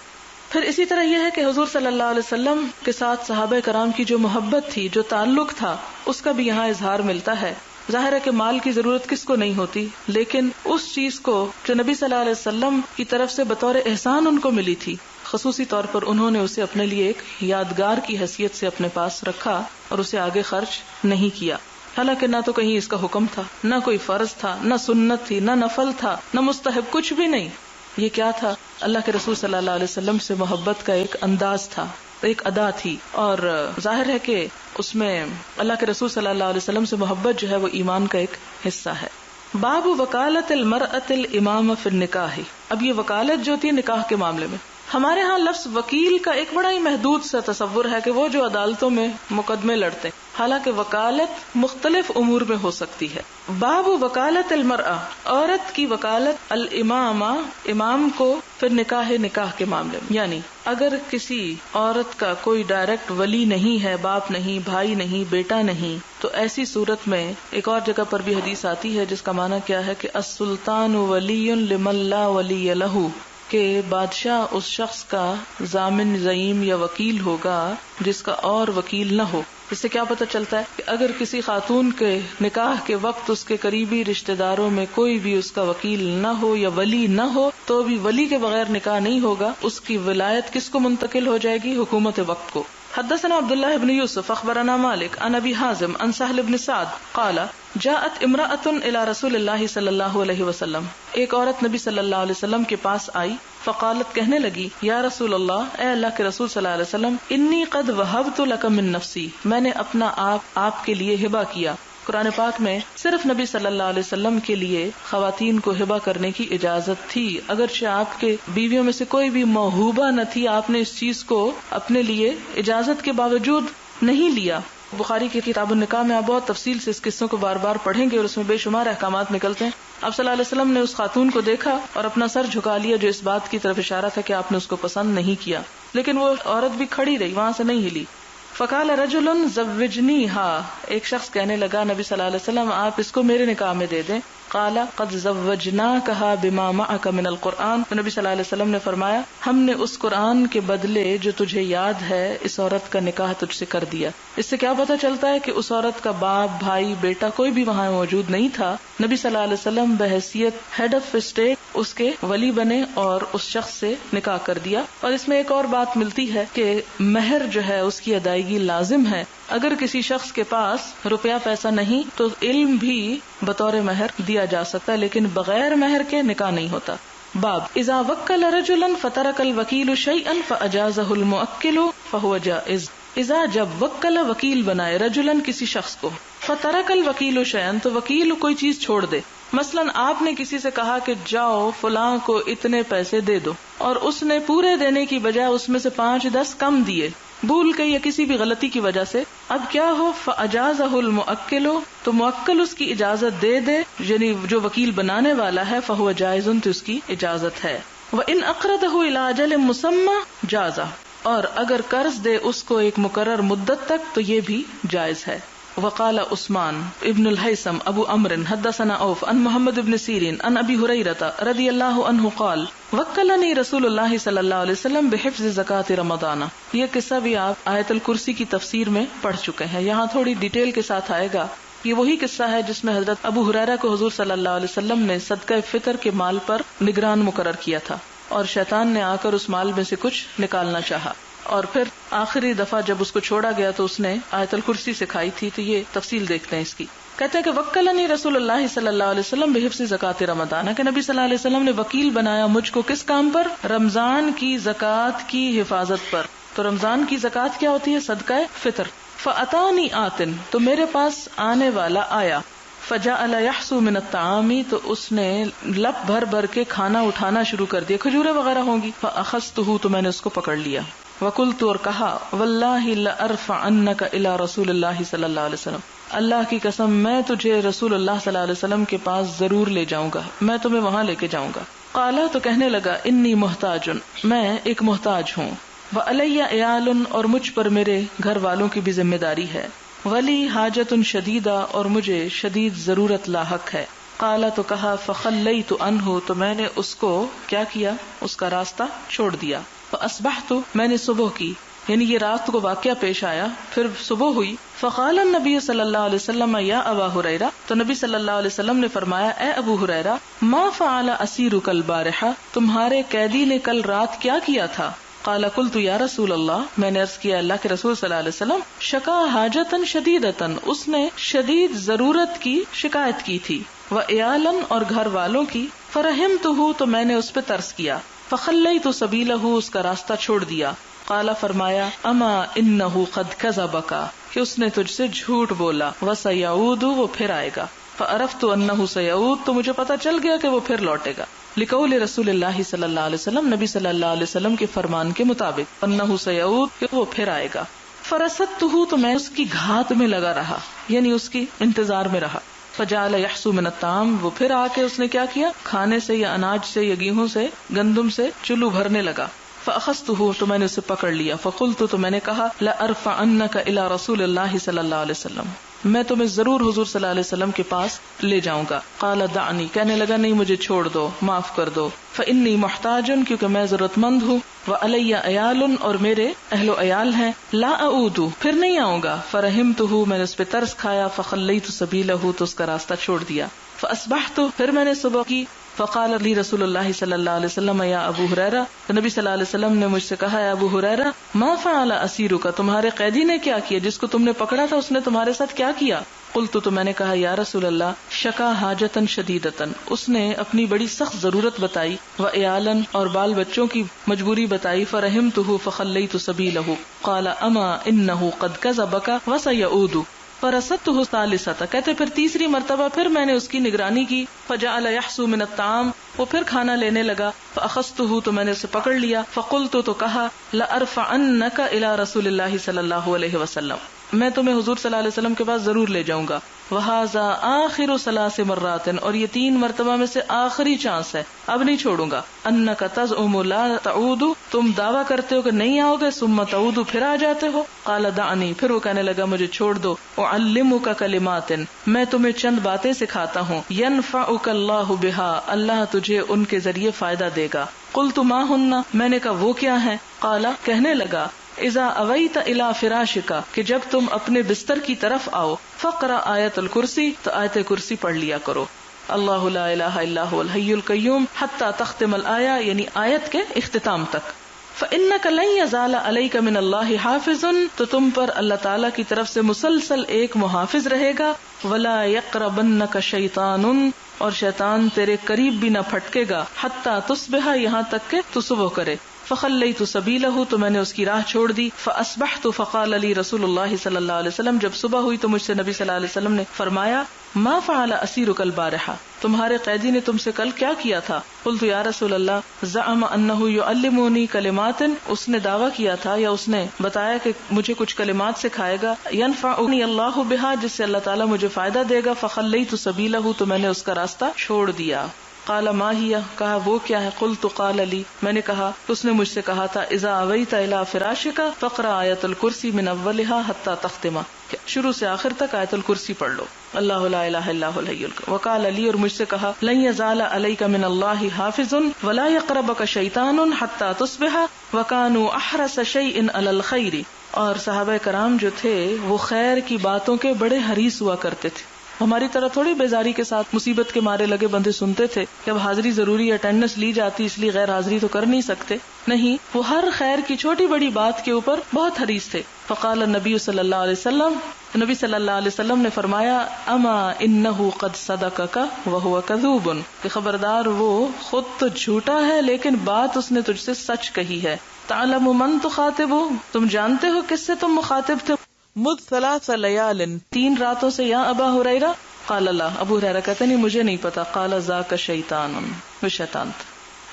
پھر اسی طرح یہ ہے کہ حضور صلی اللہ علیہ وسلم کے ساتھ صحابہ کرام کی جو محبت تھی، جو تعلق تھا، اس کا بھی یہاں اظہار ملتا ہے. ظاہر ہے کہ مال کی ضرورت کس کو نہیں ہوتی، لیکن اس چیز کو جو نبی صلی اللہ علیہ وسلم کی طرف سے بطور احسان ان کو ملی تھی، خصوصی طور پر انہوں نے اسے اپنے لیے ایک یادگار کی حیثیت سے اپنے پاس رکھا اور اسے آگے خرچ نہیں کیا. حالانکہ نہ تو کہیں اس کا حکم تھا، نہ کوئی فرض تھا، نہ سنت تھی، نہ نفل تھا، نہ مستحب، کچھ بھی نہیں. یہ کیا تھا؟ اللہ کے رسول صلی اللہ علیہ وسلم سے محبت کا ایک انداز تھا، ایک ادا تھی. اور ظاہر ہے کہ اس میں اللہ کے رسول صلی اللہ علیہ وسلم سے محبت جو ہے وہ ایمان کا ایک حصہ ہے. باب وکالت المرأة الامام فی النکاح. اب یہ وکالت جو ہوتی ہے نکاح کے معاملے میں، ہمارے ہاں لفظ وکیل کا ایک بڑا ہی محدود سا تصور ہے کہ وہ جو عدالتوں میں مقدمے لڑتے ہیں، حالانکہ وکالت مختلف امور میں ہو سکتی ہے. باب وکالت المرأة، عورت کی وکالت، الامامہ، امام کو، پھر نکاح کے معاملے میں. یعنی اگر کسی عورت کا کوئی ڈائریکٹ ولی نہیں ہے، باپ نہیں، بھائی نہیں، بیٹا نہیں، تو ایسی صورت میں ایک اور جگہ پر بھی حدیث آتی ہے جس کا معنی کیا ہے کہ السلطان ولی لمن لا ولی لہ، کہ بادشاہ اس شخص کا ضامن، زعیم یا وکیل ہوگا جس کا اور وکیل نہ ہو. اس سے کیا پتہ چلتا ہے کہ اگر کسی خاتون کے نکاح کے وقت اس کے قریبی رشتہ داروں میں کوئی بھی اس کا وکیل نہ ہو یا ولی نہ ہو تو بھی ولی کے بغیر نکاح نہیں ہوگا. اس کی ولایت کس کو منتقل ہو جائے گی؟ حکومت وقت کو. حدثنا عبداللہ بن یوسف اخبرنا مالک عن ابی حازم عن سہل بن سعد قال جاءت امرأة الى رسول اللہ صلی اللہ علیہ وسلم. ایک عورت نبی صلی اللہ علیہ وسلم کے پاس آئی. فقالت، کہنے لگی، یا رسول اللہ، اے اللہ کے رسول صلی اللہ علیہ وسلم، انی قد وہبت لک من نفسی، میں نے اپنا آپ کے لیے ہبہ کیا. قرآن پاک میں صرف نبی صلی اللہ علیہ وسلم کے لیے خواتین کو ہبہ کرنے کی اجازت تھی، اگرچہ آپ کے بیویوں میں سے کوئی بھی موہوبہ نہ تھی، آپ نے اس چیز کو اپنے لیے اجازت کے باوجود نہیں لیا. بخاری کی کتاب النکاح میں آپ بہت تفصیل سے اس قصوں کو بار بار پڑھیں گے اور اس میں بے شمار احکامات نکلتے ہیں. آپ صلی اللہ علیہ وسلم نے اس خاتون کو دیکھا اور اپنا سر جھکا لیا، جو اس بات کی طرف اشارہ تھا کہ آپ نے اس کو پسند نہیں کیا، لیکن وہ عورت بھی کھڑی رہی، وہاں سے نہیں ہلی. فقال رجل زوجنیها، ایک شخص کہنے لگا نبی صلی اللہ علیہ وسلم آپ اس کو میرے نکاح میں دے دیں. قال قد زوجناکها بما معك من القرآن، تو نبی صلی اللہ علیہ وسلم نے فرمایا ہم نے اس قرآن کے بدلے جو تجھے یاد ہے اس عورت کا نکاح تجھ سے کر دیا. اس سے کیا پتہ چلتا ہے کہ اس عورت کا باپ، بھائی، بیٹا کوئی بھی وہاں موجود نہیں تھا. نبی صلی اللہ علیہ وسلم بحیثیت ہیڈ آف اسٹیٹ اس کے ولی بنے اور اس شخص سے نکاح کر دیا. اور اس میں ایک اور بات ملتی ہے کہ مہر جو ہے اس کی ادائیگی لازم ہے. اگر کسی شخص کے پاس روپیہ پیسہ نہیں تو علم بھی بطور مہر دیا جا سکتا ہے، لیکن بغیر مہر کے نکاح نہیں ہوتا. باب اذا وکل رجلا فترک الوکیل شیئا فاجازہ الموکل فہو جائز. اذا جب وکل وکیل بنائے رجلن کسی شخص کو، فترک الوکیل شیئا تو وکیل کوئی چیز چھوڑ دے. مثلا آپ نے کسی سے کہا کہ جاؤ فلاں کو اتنے پیسے دے دو، اور اس نے پورے دینے کی بجائے اس میں سے 5-10 کم دیے، بھول کے یا کسی بھی غلطی کی وجہ سے. اب کیا ہو، فاجازہ الموکل، تو موکل اس کی اجازت دے دے، یعنی جو وکیل بنانے والا ہے، فہو جائز، تو اس کی اجازت ہے. وان اقرضہ الی اجل مسمی جازہ، اور اگر قرض دے اس کو ایک مقرر مدت تک تو یہ بھی جائز ہے. وقال عثمان ابن الحیثم ابو عمرو حدثنا عوف عن محمد بن سیرین عن ابی ہریرہ رضی اللہ عنہ قال وکلنی رسول اللہ صلی اللہ علیہ وسلم بحفظ زکوٰۃ رمضان. یہ قصہ بھی آپ آیت الکرسی کی تفسیر میں پڑھ چکے ہیں، یہاں تھوڑی ڈیٹیل کے ساتھ آئے گا. یہ وہی قصہ ہے جس میں حضرت ابو ہریرہ کو حضور صلی اللہ علیہ وسلم نے صدقہ فطر کے مال پر نگران مقرر کیا تھا، اور شیطان نے آ کر اس مال میں سے کچھ نکالنا چاہا، اور پھر آخری دفعہ جب اس کو چھوڑا گیا تو اس نے آیت الکرسی سکھائی تھی. تو یہ تفصیل دیکھتے ہیں اس کی. کہتے ہیں کہ وکلنی رسول اللہ صلی اللہ علیہ وسلم بحفظ زکوٰۃ رمضان، کہ نبی صلی اللہ علیہ وسلم نے وکیل بنایا مجھ کو کس کام پر؟ رمضان کی زکوٰۃ کی حفاظت پر. تو رمضان کی زکوٰۃ کیا ہوتی ہے؟ صدقہ فطر. فاتانی آتن، تو میرے پاس آنے والا آیا. فجعل یحسو من الطعام، تو اس نے لپ بھر بھر کے کھانا اٹھانا شروع کر دیا، کھجوریں وغیرہ ہوں گی. فاخذتہ، تو میں نے اس کو پکڑ لیا. وقلت، اور کہا، واللہ لارفعنک الی رسول اللہ صلی اللہ علیہ وسلم، اللہ کی قسم میں تجھے رسول اللہ صلی اللہ علیہ وسلم کے پاس ضرور لے جاؤں گا، میں تمہیں وہاں لے کے جاؤں گا. قالا، تو کہنے لگا، انی محتاج، میں ایک محتاج ہوں. وعلی عیال، اور مجھ پر میرے گھر والوں کی بھی ذمہ داری ہے. ولی حاجت شدیدہ، اور مجھے شدید ضرورت لاحق ہے. قال تو کہا فخلیت عنہ تو میں نے اس کو کیا کیا، اس کا راستہ چھوڑ دیا. فاصبحت میں نے صبح کی، یعنی یہ رات کو واقعہ پیش آیا، پھر صبح ہوئی. فقال النبی صلی اللہ علیہ وسلم یا ابا ہریرہ، تو نبی صلی اللہ علیہ وسلم نے فرمایا اے ابو ہریرہ، ما فعل اسیرک البارحہ، تمہارے قیدی نے کل رات کیا کیا تھا؟ قال قلت یا رسول اللہ، میں نے عرض کیا اللہ کے رسول صلی اللہ علیہ وسلم، شکا حاجتن شدیدتن، اس نے شدید ضرورت کی شکایت کی تھی، وعیالن اور گھر والوں کی، فرحمتہ تو میں نے اس پہ ترس کیا، فخلیت سبیلہ اس کا راستہ چھوڑ دیا. قال فرمایا اما انہ قد کذبک، کہ اس نے تجھ سے جھوٹ بولا، وسیعود وہ پھر آئے گا. فعرفت انہ سیعود تو مجھے پتا چل گیا کہ وہ پھر لوٹے گا. لقول رسول اللہ صلی اللہ علیہ وسلم، نبی صلی اللہ علیہ وسلم کے فرمان کے مطابق، انہ سیعود کہ وہ پھر آئے گا. فرصدتہ تو میں اس کی گھات میں لگا رہا، یعنی اس کی انتظار میں رہا. فجعل یحسو من الطعام، وہ پھر آ کے اس نے کیا کیا، کھانے سے یا اناج سے یا گیہوں سے گندم سے چلو بھرنے لگا. فاخذته تو میں نے اسے پکڑ لیا. فقلت تو میں نے کہا لارفعنک الی رسول اللہ صلی اللہ علیہ وسلم، میں تمہیں ضرور حضور صلی اللہ علیہ وسلم کے پاس لے جاؤں گا. قال دعنی، کہنے لگا نہیں مجھے چھوڑ دو، معاف کر دو. فانی محتاج، کیونکہ میں ضرورت مند ہوں، وعلی عیال اور میرے اہل و عیال ہیں، لا اعود پھر نہیں آؤں گا. فرحمتہ میں نے اس پہ ترس کھایا، فخلیت سبیلہ تو اس کا راستہ چھوڑ دیا. فاصبحت پھر میں نے صبح کی. فقال لی رسول اللہ صلی اللہ علیہ وسلم یا ابو ہریرہ، تو نبی صلی اللہ علیہ وسلم نے مجھ سے کہا اے ابو ہریرہ، ما فعل اسیرک، تمہارے قیدی نے کیا کیا، جس کو تم نے پکڑا تھا اس نے تمہارے ساتھ کیا کیا؟ قلت تو میں نے کہا یا رسول اللہ، شکا حاجتن شدیدتن، اس نے اپنی بڑی سخت ضرورت بتائی، وعیالن اور بال بچوں کی مجبوری بتائی، فرحمتہ فخلیت سبیلہ. قال اما انہ قد کذبک وسیعود. فرصدتہ ثالثۃ، کہتے پھر تیسری مرتبہ پھر میں نے اس کی نگرانی کی. فجعل یحسو من الطعام، وہ پھر کھانا لینے لگا. فاخذتہ تو میں نے اسے پکڑ لیا. فقلت تو کہا لارفعنک الی رسول اللہ صلی اللہ علیہ وسلم، میں تمہیں حضور صلی اللہ علیہ وسلم کے پاس ضرور لے جاؤں گا. وہذا آخر ثلاث مرات، اور یہ 3 مرتبہ میں سے آخری چانس ہے، اب نہیں چھوڑوں گا. انک تزعم لا تعود، تم دعویٰ کرتے ہو کہ نہیں آؤ گے، ثم تعود پھر آ جاتے ہو. قال دعنی، پھر وہ کہنے لگا مجھے چھوڑ دو. اعلمک کلمات، میں تمہیں چند باتیں سکھاتا ہوں، ینفعک اللہ بہا، اللہ تجھے ان کے ذریعے فائدہ دے گا. قلت ما ہن، میں نے کہا وہ کیا ہیں؟ قال، کہنے لگا اذا اویت الی فراشک، کہ جب تم اپنے بستر کی طرف آؤ، فقرا آیت الکرسی، تو آیت کرسی پڑھ لیا کرو. اللہ لا الہ الا هو الحی القیوم حتی تختم الآیہ، یعنی آیت کے اختتام تک. فإنک لن یزال علیک من اللہ حافظ، تو تم پر اللہ تعالی کی طرف سے مسلسل ایک محافظ رہے گا. ولا یقربنک شیطان، اور شیطان تیرے قریب بھی نہ پھٹکے گا. حتی تصبح، یہاں تک کہ تو صبح کرے. فخلیت سبیلہ، تو میں نے اس کی راہ چھوڑ دی. فاصبحت فقال لی رسول اللہ صلی اللہ علیہ وسلم، جب صبح ہوئی تو مجھ سے نبی صلی اللہ علیہ وسلم نے فرمایا ما فعل اسیرک البارحہ، تمہارے قیدی نے تم سے کل کیا کیا تھا؟ قلت یا رسول اللہ، زعم انہ یعلمونی کلمات، اس نے دعویٰ کیا تھا یا اس نے بتایا کہ مجھے کچھ کلمات سکھائے گا، ینفعنی اللہ بہا، جس سے اللہ تعالیٰ مجھے فائدہ دے گا. فخلیت سبیلہ، تو میں نے اس کا راستہ چھوڑ دیا. قال ما ہی، کہا وہ کیا ہے؟ قلت قال لی، میں نے کہا اس نے مجھ سے کہا تھا اذا اویت الی فراشک فقرا آیت الکرسی من اولها حتی تختمہ، شروع سے آخر تک آیت الکرسی پڑھ لو. اللہ لا الہ الا هو الحی القیوم. وقال لی، اور مجھ سے کہا لن یزال علیک من اللہ حافظ ولا یقربک شیطان حتی تصبح وکانوا احرص شیء علی الخیر. اور صحابہ کرام جو تھے وہ خیر کی باتوں کے بڑے حریص ہوا کرتے تھے. ہماری طرح تھوڑی بیزاری کے ساتھ مصیبت کے مارے لگے بندے سنتے تھے کہ اب حاضری ضروری، اٹینڈنس لی جاتی اس لیے غیر حاضری تو کر نہیں سکتے. نہیں، وہ ہر خیر کی چھوٹی بڑی بات کے اوپر بہت حریص تھے. فقال النبی صلی اللہ علیہ وسلم، نبی صلی اللہ علیہ وسلم نے فرمایا اما انہ قد صدقک وہو کذوب، کہ خبردار وہ خود تو جھوٹا ہے لیکن بات اس نے تجھ سے سچ کہی ہے. تعلم من تخاطب، تم جانتے ہو کس سے تم مخاطب تھے؟ مد ثلاث لیال، 3 راتوں سے یا ابا ہریرہ؟ قال اللہ، ابو ہریرہ کہتے نہیں مجھے نہیں پتا. قال ذاک شیطان، وہ شیطان تھا.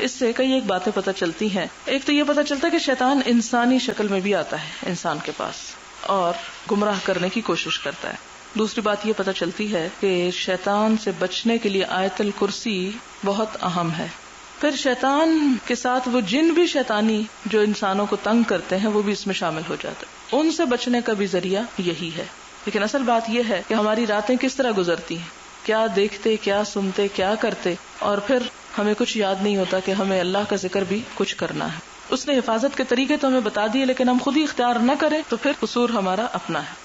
اس سے کئی ایک باتیں پتہ چلتی ہیں. ایک تو یہ پتہ چلتا ہے کہ شیطان انسانی شکل میں بھی آتا ہے انسان کے پاس اور گمراہ کرنے کی کوشش کرتا ہے. دوسری بات یہ پتہ چلتی ہے کہ شیطان سے بچنے کے لیے آیت الکرسی بہت اہم ہے. پھر شیطان کے ساتھ وہ جن بھی شیطانی جو انسانوں کو تنگ کرتے ہیں وہ بھی اس میں شامل ہو جاتے ہیں. ان سے بچنے کا بھی ذریعہ یہی ہے. لیکن اصل بات یہ ہے کہ ہماری راتیں کس طرح گزرتی ہیں. کیا دیکھتے، کیا سنتے، کیا کرتے، اور پھر ہمیں کچھ یاد نہیں ہوتا کہ ہمیں اللہ کا ذکر بھی کچھ کرنا ہے. اس نے حفاظت کے طریقے تو ہمیں بتا دیے، لیکن ہم خود ہی اختیار نہ کریں تو پھر قصور ہمارا اپنا ہے.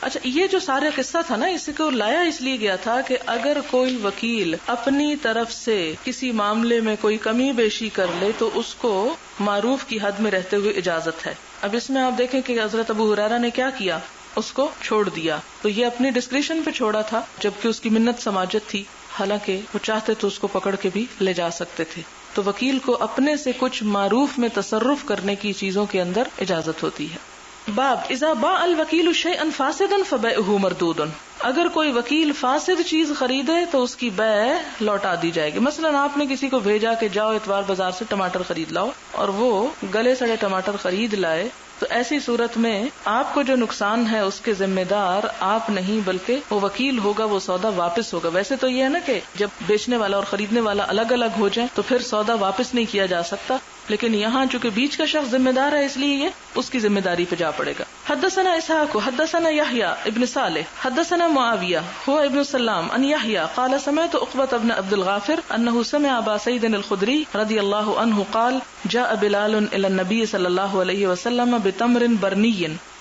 اچھا، یہ جو سارا قصہ تھا نا، اس کو لایا اس لیے گیا تھا کہ اگر کوئی وکیل اپنی طرف سے کسی معاملے میں کوئی کمی بیشی کر لے تو اس کو معروف کی حد میں رہتے ہوئے اجازت ہے. اب اس میں آپ دیکھیں کہ حضرت ابو ہریرہ نے کیا کیا، اس کو چھوڑ دیا. تو یہ اپنی ڈسکریشن پہ چھوڑا تھا، جبکہ اس کی منت سماجت تھی. حالانکہ وہ چاہتے تو اس کو پکڑ کے بھی لے جا سکتے تھے. تو وکیل کو اپنے سے کچھ معروف میں تصرف کرنے کی چیزوں کے اندر اجازت ہوتی ہے. باب اذا باع الوکیل شیئا فاسدا فبیعہ مردود. اگر کوئی وکیل فاسد چیز خریدے تو اس کی بیع لوٹا دی جائے گی. مثلا آپ نے کسی کو بھیجا کہ جاؤ اتوار بازار سے ٹماٹر خرید لاؤ، اور وہ گلے سڑے ٹماٹر خرید لائے، تو ایسی صورت میں آپ کو جو نقصان ہے اس کے ذمہ دار آپ نہیں بلکہ وہ وکیل ہوگا. وہ سودا واپس ہوگا. ویسے تو یہ ہے نا کہ جب بیچنے والا اور خریدنے والا الگ الگ ہو جائیں تو پھر سودا واپس نہیں کیا جا سکتا، لیکن یہاں چونکہ بیچ کا شخص ذمہ دار ہے اس لیے یہ اس کی ذمہ داری پہ جا پڑے گا. حدثنا اسحاق حدثنا یحییٰ ابن صالح حدثنا معاویہ هو ابن السلام ان یحییٰ قال سمعت عقبۃ بن عبد الغافر انه سمع ابا سعید الخدری رضی اللہ عنہ قال جاء بلال الى النبی صلی اللہ علیہ وسلم بتمر برنی،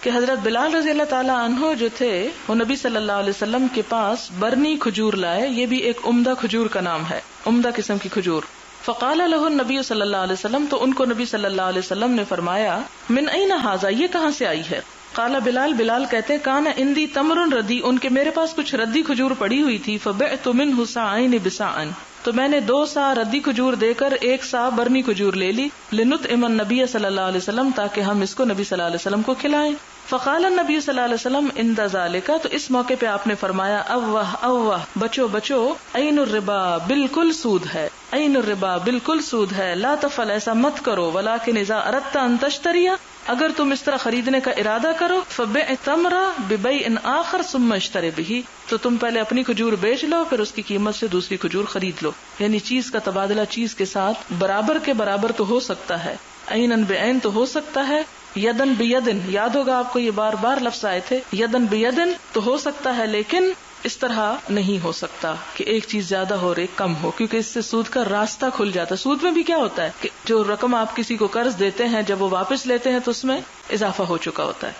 کہ حضرت بلال رضی اللہ تعالی عنہ جو تھے وہ نبی صلی اللہ علیہ وسلم کے پاس برنی کھجور لائے. یہ بھی ایک عمدہ کھجور کا نام ہے، عمدہ قسم کی کھجور. فقال له النبی صلی اللہ علیہ وسلم، تو ان کو نبی صلی اللہ علیہ وسلم نے فرمایا من این ھذا، یہ کہاں سے آئی ہے؟ قال بلال کہتے کان عندی تمر ردی، ان کے میرے پاس کچھ ردی کھجور پڑی ہوئی تھی. فبعت منہ صاعین بصاع، تو میں نے 2 صاع ردی کھجور دے کر 1 صاع برنی کھجور لے لی. لنطعم النبی صلی اللہ علیہ وسلم، تاکہ ہم اس کو نبی صلی اللہ علیہ وسلم کو کھلائیں. فقال النبی صلی اللہ علیہ وسلم عند ذالک، تو اس موقع پہ آپ نے فرمایا اوہ اوہ، بچو بچو، عین الربا، بالکل سود ہے، عین الربا بالکل سود ہے. لا تفعل، ایسا مت کرو. ولکن اذا اردت ان تشتری، اگر تم اس طرح خریدنے کا ارادہ کرو، فبیع تمر ببیع آخر ثم اشتری بہ، تو تم پہلے اپنی کھجور بیچ لو، پھر اس کی قیمت سے دوسری کھجور خرید لو. یعنی چیز کا تبادلہ چیز کے ساتھ برابر کے برابر تو ہو سکتا ہے، عینن بعین تو ہو سکتا ہے، یدن بیدن، یاد ہوگا آپ کو یہ بار بار لفظ آئے تھے، یدن بیدن تو ہو سکتا ہے، لیکن اس طرح نہیں ہو سکتا کہ ایک چیز زیادہ ہو اور ایک کم ہو، کیونکہ اس سے سود کا راستہ کھل جاتا ہے. سود میں بھی کیا ہوتا ہے کہ جو رقم آپ کسی کو قرض دیتے ہیں جب وہ واپس لیتے ہیں تو اس میں اضافہ ہو چکا ہوتا ہے.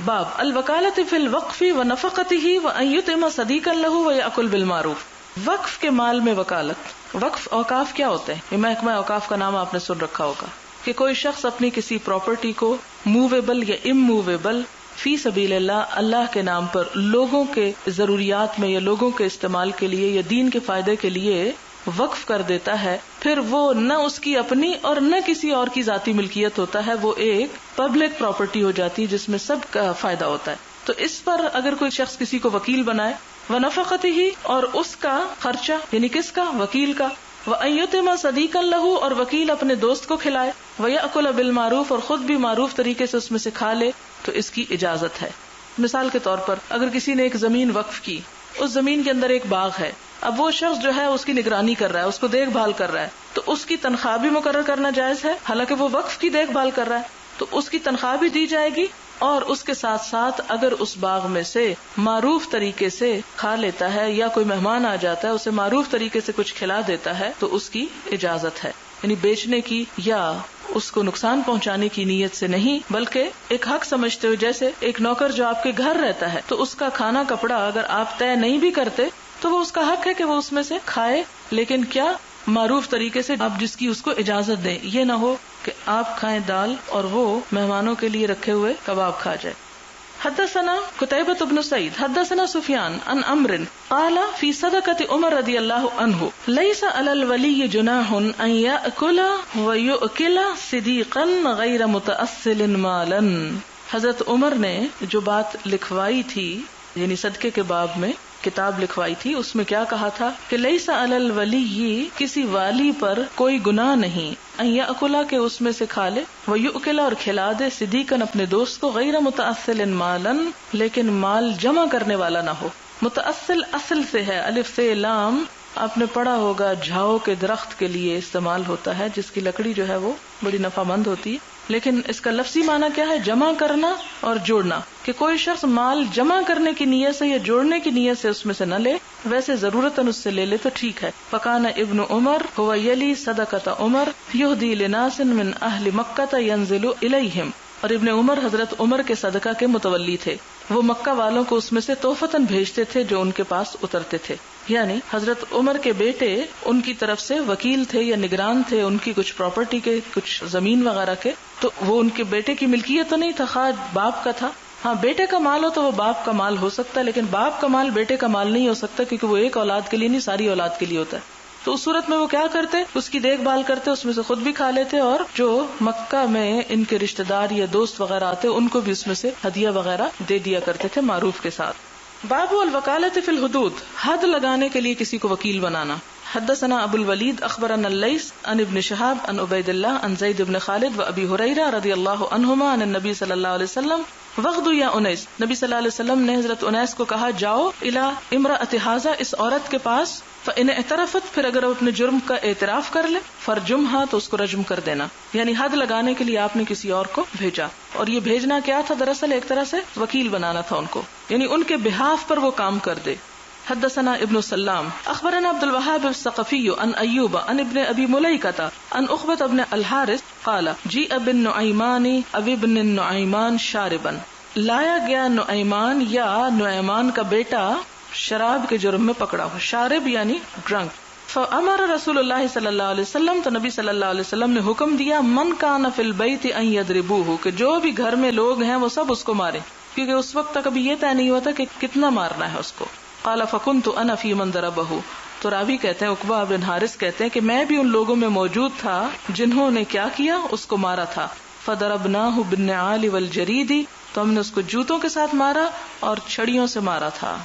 باب الوکالت فی الوقف ونفقتہ وان یطعم صدیقا لہ ویأکل بالمعروف. وقف کے مال میں وکالت. وقف اوقاف کیا ہوتے ہیں؟ یہ محکمہ اوقاف کا نام آپ نے سن رکھا ہوگا کہ کوئی شخص اپنی کسی پراپرٹی کو موویبل یا اموویبل فی سبیل اللہ، اللہ کے نام پر لوگوں کے ضروریات میں یا لوگوں کے استعمال کے لیے یا دین کے فائدے کے لیے وقف کر دیتا ہے. پھر وہ نہ اس کی اپنی اور نہ کسی اور کی ذاتی ملکیت ہوتا ہے، وہ ایک پبلک پراپرٹی ہو جاتی ہے جس میں سب کا فائدہ ہوتا ہے. تو اس پر اگر کوئی شخص کسی کو وکیل بنائے، ونفقتہ، اور اس کا خرچہ، یعنی کس کا؟ وکیل کا، وان یطعم صدیقا لہ، اور وکیل اپنے دوست کو کھلائے، ویأکل بالمعروف، اور خود بھی معروف طریقے سے اس میں سے کھا لے، تو اس کی اجازت ہے. مثال کے طور پر اگر کسی نے ایک زمین وقف کی، اس زمین کے اندر ایک باغ ہے، اب وہ شخص جو ہے اس کی نگرانی کر رہا ہے، اس کو دیکھ بھال کر رہا ہے، تو اس کی تنخواہ بھی مقرر کرنا جائز ہے. حالانکہ وہ وقف کی دیکھ بھال کر رہا ہے تو اس کی تنخواہ بھی دی جائے گی، اور اس کے ساتھ ساتھ اگر اس باغ میں سے معروف طریقے سے کھا لیتا ہے یا کوئی مہمان آ جاتا ہے اسے معروف طریقے سے کچھ کھلا دیتا ہے تو اس کی اجازت ہے. یعنی بیچنے کی یا اس کو نقصان پہنچانے کی نیت سے نہیں، بلکہ ایک حق سمجھتے ہوئے. جیسے ایک نوکر جو آپ کے گھر رہتا ہے تو اس کا کھانا کپڑا اگر آپ طے نہیں بھی کرتے تو وہ اس کا حق ہے کہ وہ اس میں سے کھائے، لیکن کیا معروف طریقے سے، آپ جس کی اس کو اجازت دیں. یہ نہ ہو کہ آپ کھائیں دال اور وہ مہمانوں کے لیے رکھے ہوئے کباب کھا جائے. حدثنا قتيبة بن سعيد حدثنا سفيان عن عمرو قال في صدقة عمر رضي الله عنه ليس على الولي جناح ان يأكل ويؤكل صديقا غير متأصل مالا. حضرت عمر نے جو بات لکھوائی تھی، یعنی صدقے کے باب میں کتاب لکھوائی تھی، اس میں کیا کہا تھا کہ لیس علی الولی، کسی والی پر کوئی گناہ نہیں، ان یاکل، کہ اس میں سے کھا لے، ویؤکل، اور کھلا دے، صدیقاً اپنے دوست کو، غیر متأصل مالا، لیکن مال جمع کرنے والا نہ ہو. متأصل اصل سے ہے، الف سے لام، آپ نے پڑھا ہوگا جھاؤ کے درخت کے لیے استعمال ہوتا ہے، جس کی لکڑی جو ہے وہ بڑی نفع مند ہوتی ہے. لیکن اس کا لفظی معنی کیا ہے؟ جمع کرنا اور جوڑنا، کہ کوئی شخص مال جمع کرنے کی نیت سے یا جوڑنے کی نیت سے اس میں سے نہ لے، ویسے ضرورتاً اس سے لے لے تو ٹھیک ہے. فکان ابن عمر هو یلی صدقۃ عمر یہدی لناس من اہل مکہ ینزل الیہم. اور ابن عمر حضرت عمر کے صدقہ کے متولی تھے، وہ مکہ والوں کو اس میں سے تحفتاً بھیجتے تھے جو ان کے پاس اترتے تھے. یعنی حضرت عمر کے بیٹے ان کی طرف سے وکیل تھے یا نگران تھے ان کی کچھ پراپرٹی کے، کچھ زمین وغیرہ کے، تو وہ ان کے بیٹے کی ملکیت تو نہیں تھا، خواہ باپ کا تھا. ہاں بیٹے کا مال ہو تو وہ باپ کا مال ہو سکتا ہے، لیکن باپ کا مال بیٹے کا مال نہیں ہو سکتا، کیونکہ وہ ایک اولاد کے لیے نہیں، ساری اولاد کے لیے ہوتا ہے. تو اس صورت میں وہ کیا کرتے؟ اس کی دیکھ بھال کرتے، اس میں سے خود بھی کھا لیتے، اور جو مکہ میں ان کے رشتہ دار یا دوست وغیرہ آتے ان کو بھی اس میں سے ہدیہ وغیرہ دے دیا کرتے تھے معروف کے ساتھ. باب الوکالۃ فی الحدود، حد لگانے کے لیے کسی کو وکیل بنانا. حدثنا ابو الولید اخبرنا اللیث عن ابن شہاب عن عبید اللہ عن زید بن خالد و ابی ہریرہ رضی اللہ عنہما عن النبی صلی اللہ علیہ وسلم وغدو یا انیس. نبی صلی اللہ علیہ وسلم نے حضرت انیس کو کہا جاؤ الی امرأۃ ھذا، اس عورت کے پاس، فإن اعترفت، پھر اگر وہ اپنے جرم کا اعتراف کر لے، فرجمھا، تو اس کو رجم کر دینا. یعنی حد لگانے کے لیے آپ نے کسی اور کو بھیجا، اور یہ بھیجنا کیا تھا؟ دراصل ایک طرح سے وکیل بنانا تھا ان کو، یعنی ان کے بہاف پر وہ کام کر دے. حدثنا ابن السلام اخبرنا عبد الوهاب الثقفي عن ايوب عن ابن ابي مليكة عن عقبة بن الحارث قال جيء بالنعيمان ابي بن النعيمان شاربا. لایا گیا نعیمان یا نعیمان کا بیٹا شراب کے جرم میں پکڑا ہوا، شارب یعنی ڈرنک. فامر رسول اللہ صلی اللہ علیہ وسلم، تو نبی صلی اللہ علیہ وسلم نے حکم دیا من کان فی البیت ان یضربوہ، کہ جو بھی گھر میں لوگ ہیں وہ سب اس کو ماریں، کیونکہ اس وقت تک ابھی یہ طے نہیں ہوتا کہ کتنا مارنا ہے اس کو. قال فکنت انا فی من ضربہ، تو راوی کہتے ہیں عقبہ بن حارث کہتے ہیں کہ میں بھی ان لوگوں میں موجود تھا جنہوں نے کیا کیا، اس کو مارا تھا. فضربناہ بالنعال والجرید، تو ہم نے اس کو جوتوں کے ساتھ مارا اور چھڑیوں سے مارا تھا.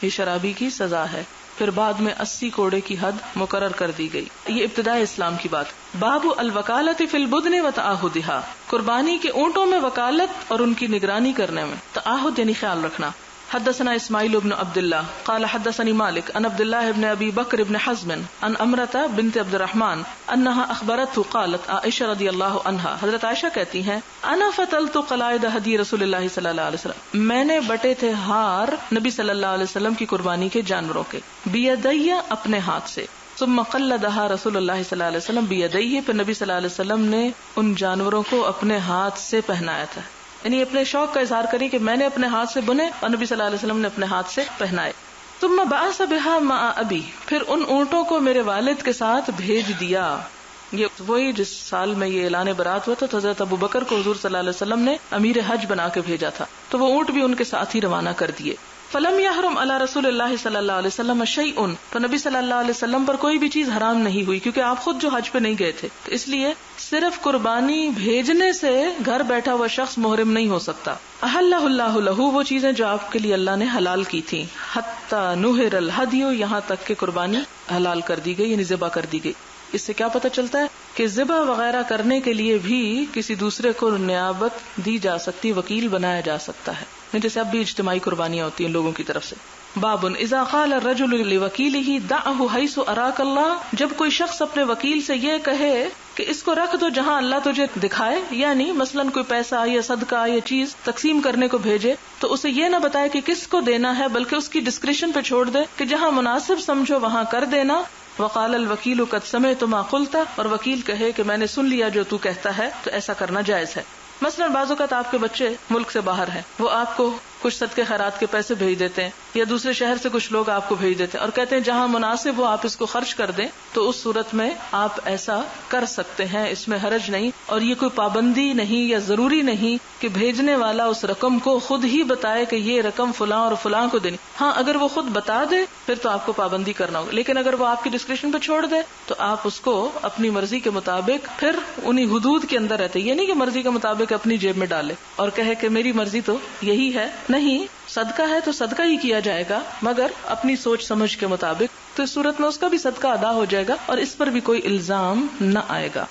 یہ شرابی کی سزا ہے. پھر بعد میں 80 کوڑے کی حد مقرر کر دی گئی. یہ ابتداء اسلام کی بات. باب الوکالۃ فی البدن وتعاہدھا، قربانی کے اونٹوں میں وکالت اور ان کی نگرانی کرنے میں. تعاہد یعنی خیال رکھنا. حدثنا اسماعیل بن عبد اللہ قال حدثني مالک عن عبد الله بن ابی بکر بن حزم عن امرۃ بنت عبد الرحمن انها اخبرته قالت عائشہ رضی اللہ عنہا، حضرت عائشہ کہتی ہیں انا فتلت قلائد ہدی رسول اللہ صلی اللہ علیہ وسلم، میں نے بٹے تھے ہار نبی صلی اللہ علیہ وسلم کی قربانی کے جانوروں کے، بیدی، اپنے ہاتھ سے. ثم قلدها رسول اللہ صلی اللہ علیہ وسلم بیدیہ، پھر نبی صلی اللہ علیہ وسلم نے ان جانوروں کو اپنے ہاتھ سے پہنایا تھا. یعنی اپنے شوق کا اظہار کری کہ میں نے اپنے ہاتھ سے بنے اور نبی صلی اللہ علیہ وسلم نے اپنے ہاتھ سے پہنائے. ثم بعث بها مع ابی، پھر ان اونٹوں کو میرے والد کے ساتھ بھیج دیا. یہ وہی جس سال میں یہ اعلان برات ہوا تھا، تو حضرت ابو بکر کو حضور صلی اللہ علیہ وسلم نے امیر حج بنا کے بھیجا تھا، تو وہ اونٹ بھی ان کے ساتھ ہی روانہ کر دیے. فلم یحرم علی رسول اللہ صلی اللہ علیہ وسلم شیء، تو نبی صلی اللہ علیہ وسلم پر کوئی بھی چیز حرام نہیں ہوئی، کیونکہ آپ خود جو حج پہ نہیں گئے تھے، تو اس لیے صرف قربانی بھیجنے سے گھر بیٹھا ہوا شخص محرم نہیں ہو سکتا. احلہ اللہ لہ، وہ چیزیں جو آپ کے لیے اللہ نے حلال کی تھی. حتی نہر الہدی، یہاں تک کہ قربانی حلال کر دی گئی، یعنی ذبح کر دی گئی. اس سے کیا پتہ چلتا ہے کہ ذبح وغیرہ کرنے کے لیے بھی کسی دوسرے کو نیابت دی جا سکتی، وکیل بنایا جا سکتا ہے، جیسے اب بھی اجتماعی قربانیاں ہوتی ہیں لوگوں کی طرف سے. باب اذا قال الرجل لوکیلہ دعہ حیث اراک اللہ، جب کوئی شخص اپنے وکیل سے یہ کہے کہ اس کو رکھ دو جہاں اللہ تجھے دکھائے، یعنی مثلاً کوئی پیسہ یا صدقہ یا چیز تقسیم کرنے کو بھیجے، تو اسے یہ نہ بتائے کہ کس کو دینا ہے، بلکہ اس کی ڈسکریشن پہ چھوڑ دے کہ جہاں مناسب سمجھو وہاں کر دینا. وقال الوکیل قد سمعت ما قلت، اور وکیل کہے کہ میں نے سن لیا جو تو کہتا ہے، تو ایسا کرنا جائز ہے. مثلاً بعض اوقات آپ کے بچے ملک سے باہر ہیں، وہ آپ کو کچھ صدقے خیرات کے پیسے بھیج دیتے ہیں، یا دوسرے شہر سے کچھ لوگ آپ کو بھیج دیتے ہیں اور کہتے ہیں جہاں مناسب ہو آپ اس کو خرچ کر دیں، تو اس صورت میں آپ ایسا کر سکتے ہیں، اس میں حرج نہیں. اور یہ کوئی پابندی نہیں یا ضروری نہیں کہ بھیجنے والا اس رقم کو خود ہی بتائے کہ یہ رقم فلاں اور فلاں کو دینی. ہاں اگر وہ خود بتا دے پھر تو آپ کو پابندی کرنا ہوگا، لیکن اگر وہ آپ کی ڈسکرپشن پہ چھوڑ دے تو آپ اس کو اپنی مرضی کے مطابق پھر انہی حدود کے اندر رہتے، یہ نہیں کہ مرضی کے مطابق اپنی جیب میں ڈالے اور کہے کہ میری مرضی تو یہی ہے. نہیں، صدقہ ہے تو صدقہ ہی کیا جائے گا، مگر اپنی سوچ سمجھ کے مطابق، تو اس صورت میں اس کا بھی صدقہ ادا ہو جائے گا اور اس پر بھی کوئی الزام نہ آئے گا.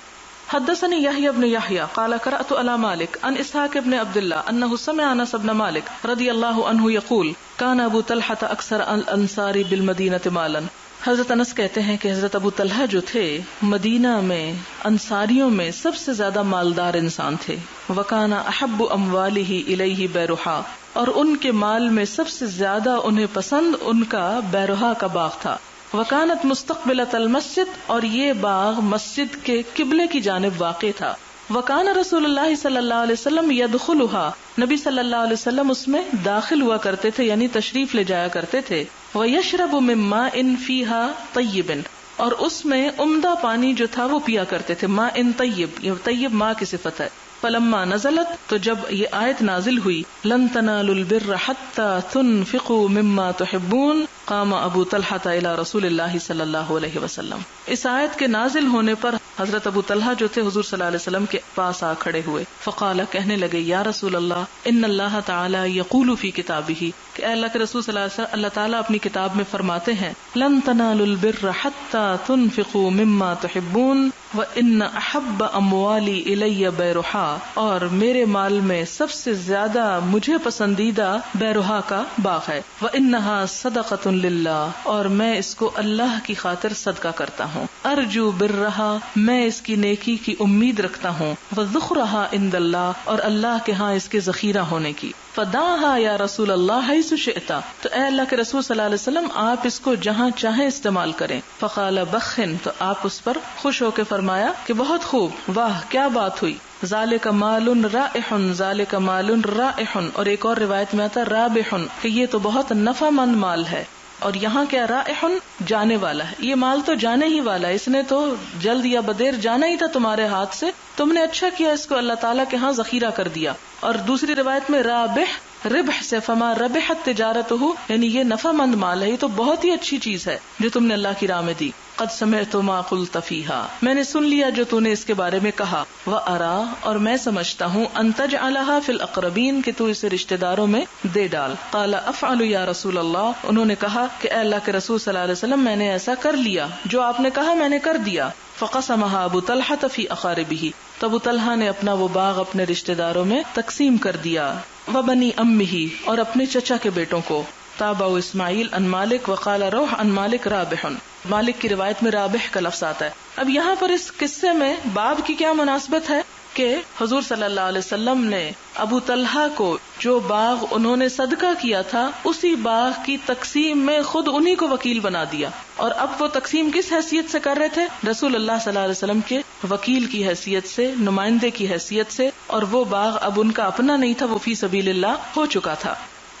حدثني يحيى بن يحيى قال قرأت على مالك عن اسحاق بن عبد الله انه سمع انس بن مالك رضي الله عنه يقول كان ابو طلحة اكثر الانصار بالمدينة مالا. حضرت انس کہتے ہیں کہ حضرت ابو طلحہ جو تھے مدینہ میں انصاریوں میں سب سے زیادہ مالدار انسان تھے. وکان احب اموالہ الیہ بیرحا، اور ان کے مال میں سب سے زیادہ انہیں پسند ان کا بیرحا کا باغ تھا. وکانت مستقبلۃ المسجد، اور یہ باغ مسجد کے قبلے کی جانب واقع تھا. وکان رسول اللہ صلی اللہ علیہ وسلم یدخلها، نبی صلی اللہ علیہ وسلم اس میں داخل ہوا کرتے تھے، یعنی تشریف لے جایا کرتے تھے. وَيَشْرَبُ مِن مَاءٍ فِيهَا طَيِّبٍ، اور اس میں عمدہ پانی جو تھا وہ پیا کرتے تھے. ماء طیب، یہ طیب ماء کی صفت ہے. فلما نزلت، تو جب یہ آیت نازل ہوئی، لن تنالوا البر حتى تنفقوا مما تحبون، قام ابو طلحہ الى رسول اللہ صلی اللہ علیہ وسلم. اس آیت کے نازل ہونے پر حضرت ابو طلحہ جو تھے حضور صلی اللہ علیہ وسلم کے پاس آ کھڑے ہوئے. فقال، کہنے لگے، یا رسول اللہ، ان اللہ تعالی یقول فی کتابہ، کہ اے اللہ کے رسول صلی اللہ علیہ وسلم، اللہ تعالیٰ اپنی کتاب میں فرماتے ہیں، لن تنالوا البر حتى تنفقوا مما تحبون وان احب اموالی الی بیرحا، اور میرے مال میں سب سے زیادہ مجھے پسندیدہ بیرحا کا باغ ہے. وانہا صدقۃ للہ، اور میں اس کو اللہ کی خاطر صدقہ کرتا ہوں. ارجو برہا، میں اس کی نیکی کی امید رکھتا ہوں. وذخرہا عند اللہ، اور اللہ کے ہاں اس کے ذخیرہ ہونے کی. فداہا یا رسول اللہ حیث شئت، تو اے اللہ کے رسول صلی اللہ علیہ وسلم آپ اس کو جہاں چاہیں استعمال کریں. فقال بخن، تو آپ اس پر خوش ہو کے فرمایا کہ بہت خوب، واہ کیا بات ہوئی. ذالک مال رائح، ذالک مال رائح، اور ایک اور روایت میں آتا رابح، کہ یہ تو بہت نفع مند مال ہے. اور یہاں کیا رائح، جانے والا ہے. یہ مال تو جانے ہی والا ہے، اس نے تو جلد یا بدیر جانا ہی تھا تمہارے ہاتھ سے. تم نے اچھا کیا اس کو اللہ تعالیٰ کے ہاں ذخیرہ کر دیا. اور دوسری روایت میں رابح، ربح سے فما ربحت تجارتہ، یعنی یہ نفع مند مال ہے، یہ تو بہت ہی اچھی چیز ہے جو تم نے اللہ کی راہ میں دی. قد سمعت ما قلت فیہا، میں نے سن لیا جو تو نے اس کے بارے میں کہا. وارا، اور میں سمجھتا ہوں، ان تجعلھا فی الاقربین، کہ تو اسے رشتہ داروں میں دے ڈال. قال افعل یا رسول اللہ، انہوں نے کہا کہ اے اللہ کے رسول صلی اللہ علیہ وسلم میں نے ایسا کر لیا، جو آپ نے کہا میں نے کر دیا. فقسمھا ابو طلحہ فی اقاربہ، تو ابو طلحہ نے اپنا وہ باغ اپنے رشتہ داروں میں تقسیم کر دیا. وبنی امہ، اور اپنے چچا کے بیٹوں کو. تابع اسماعیل عن مالک وقال روح عن مالک رابح، مالک کی روایت میں رابح کا لفظ آتا ہے. اب یہاں پر اس قصے میں باب کی کیا مناسبت ہے کہ حضور صلی اللہ علیہ وسلم نے ابو طلحہ کو جو باغ انہوں نے صدقہ کیا تھا اسی باغ کی تقسیم میں خود انہی کو وکیل بنا دیا. اور اب وہ تقسیم کس حیثیت سے کر رہے تھے؟ رسول اللہ صلی اللہ علیہ وسلم کے وکیل کی حیثیت سے، نمائندے کی حیثیت سے. اور وہ باغ اب ان کا اپنا نہیں تھا، وہ فی سبیل اللہ ہو چکا تھا.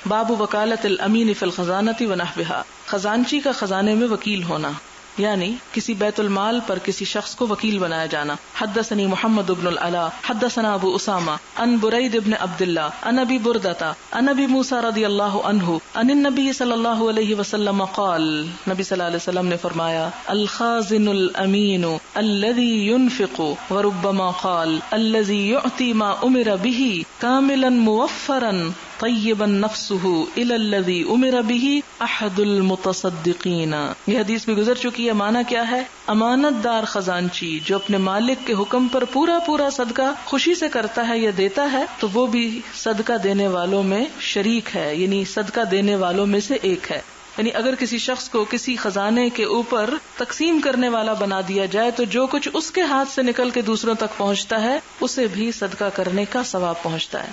باب وکالت الامین فی الخزانۃ ونحوها، خزانچی کا خزانے میں وکیل ہونا، یعنی کسی بیت المال پر کسی شخص کو وکیل بنایا جانا. حدثني محمد بن العلاء حدثنا ابو اسامہ عن برید بن عبد اللہ عن ابی بردۃ عن ابی موسیٰ رضی اللہ عنہ عن النبی صلی اللہ علیہ وسلم قال، نبی صلی اللہ علیہ وسلم نے فرمایا، الخازن الامین الذي ينفق، وربما قال الذي يعطي ما امر به کاملا موفرا طیبا نفسه الى الذي امر به احد المتصدقین. یہ حدیث بھی گزر چکی ہے. معنی کیا ہے؟ امانت دار خزانچی جو اپنے مالک کے حکم پر پورا پورا صدقہ خوشی سے کرتا ہے یا دیتا ہے تو وہ بھی صدقہ دینے والوں میں شریک ہے، یعنی صدقہ دینے والوں میں سے ایک ہے. یعنی اگر کسی شخص کو کسی خزانے کے اوپر تقسیم کرنے والا بنا دیا جائے تو جو کچھ اس کے ہاتھ سے نکل کے دوسروں تک پہنچتا ہے اسے بھی صدقہ کرنے کا ثواب پہنچتا ہے.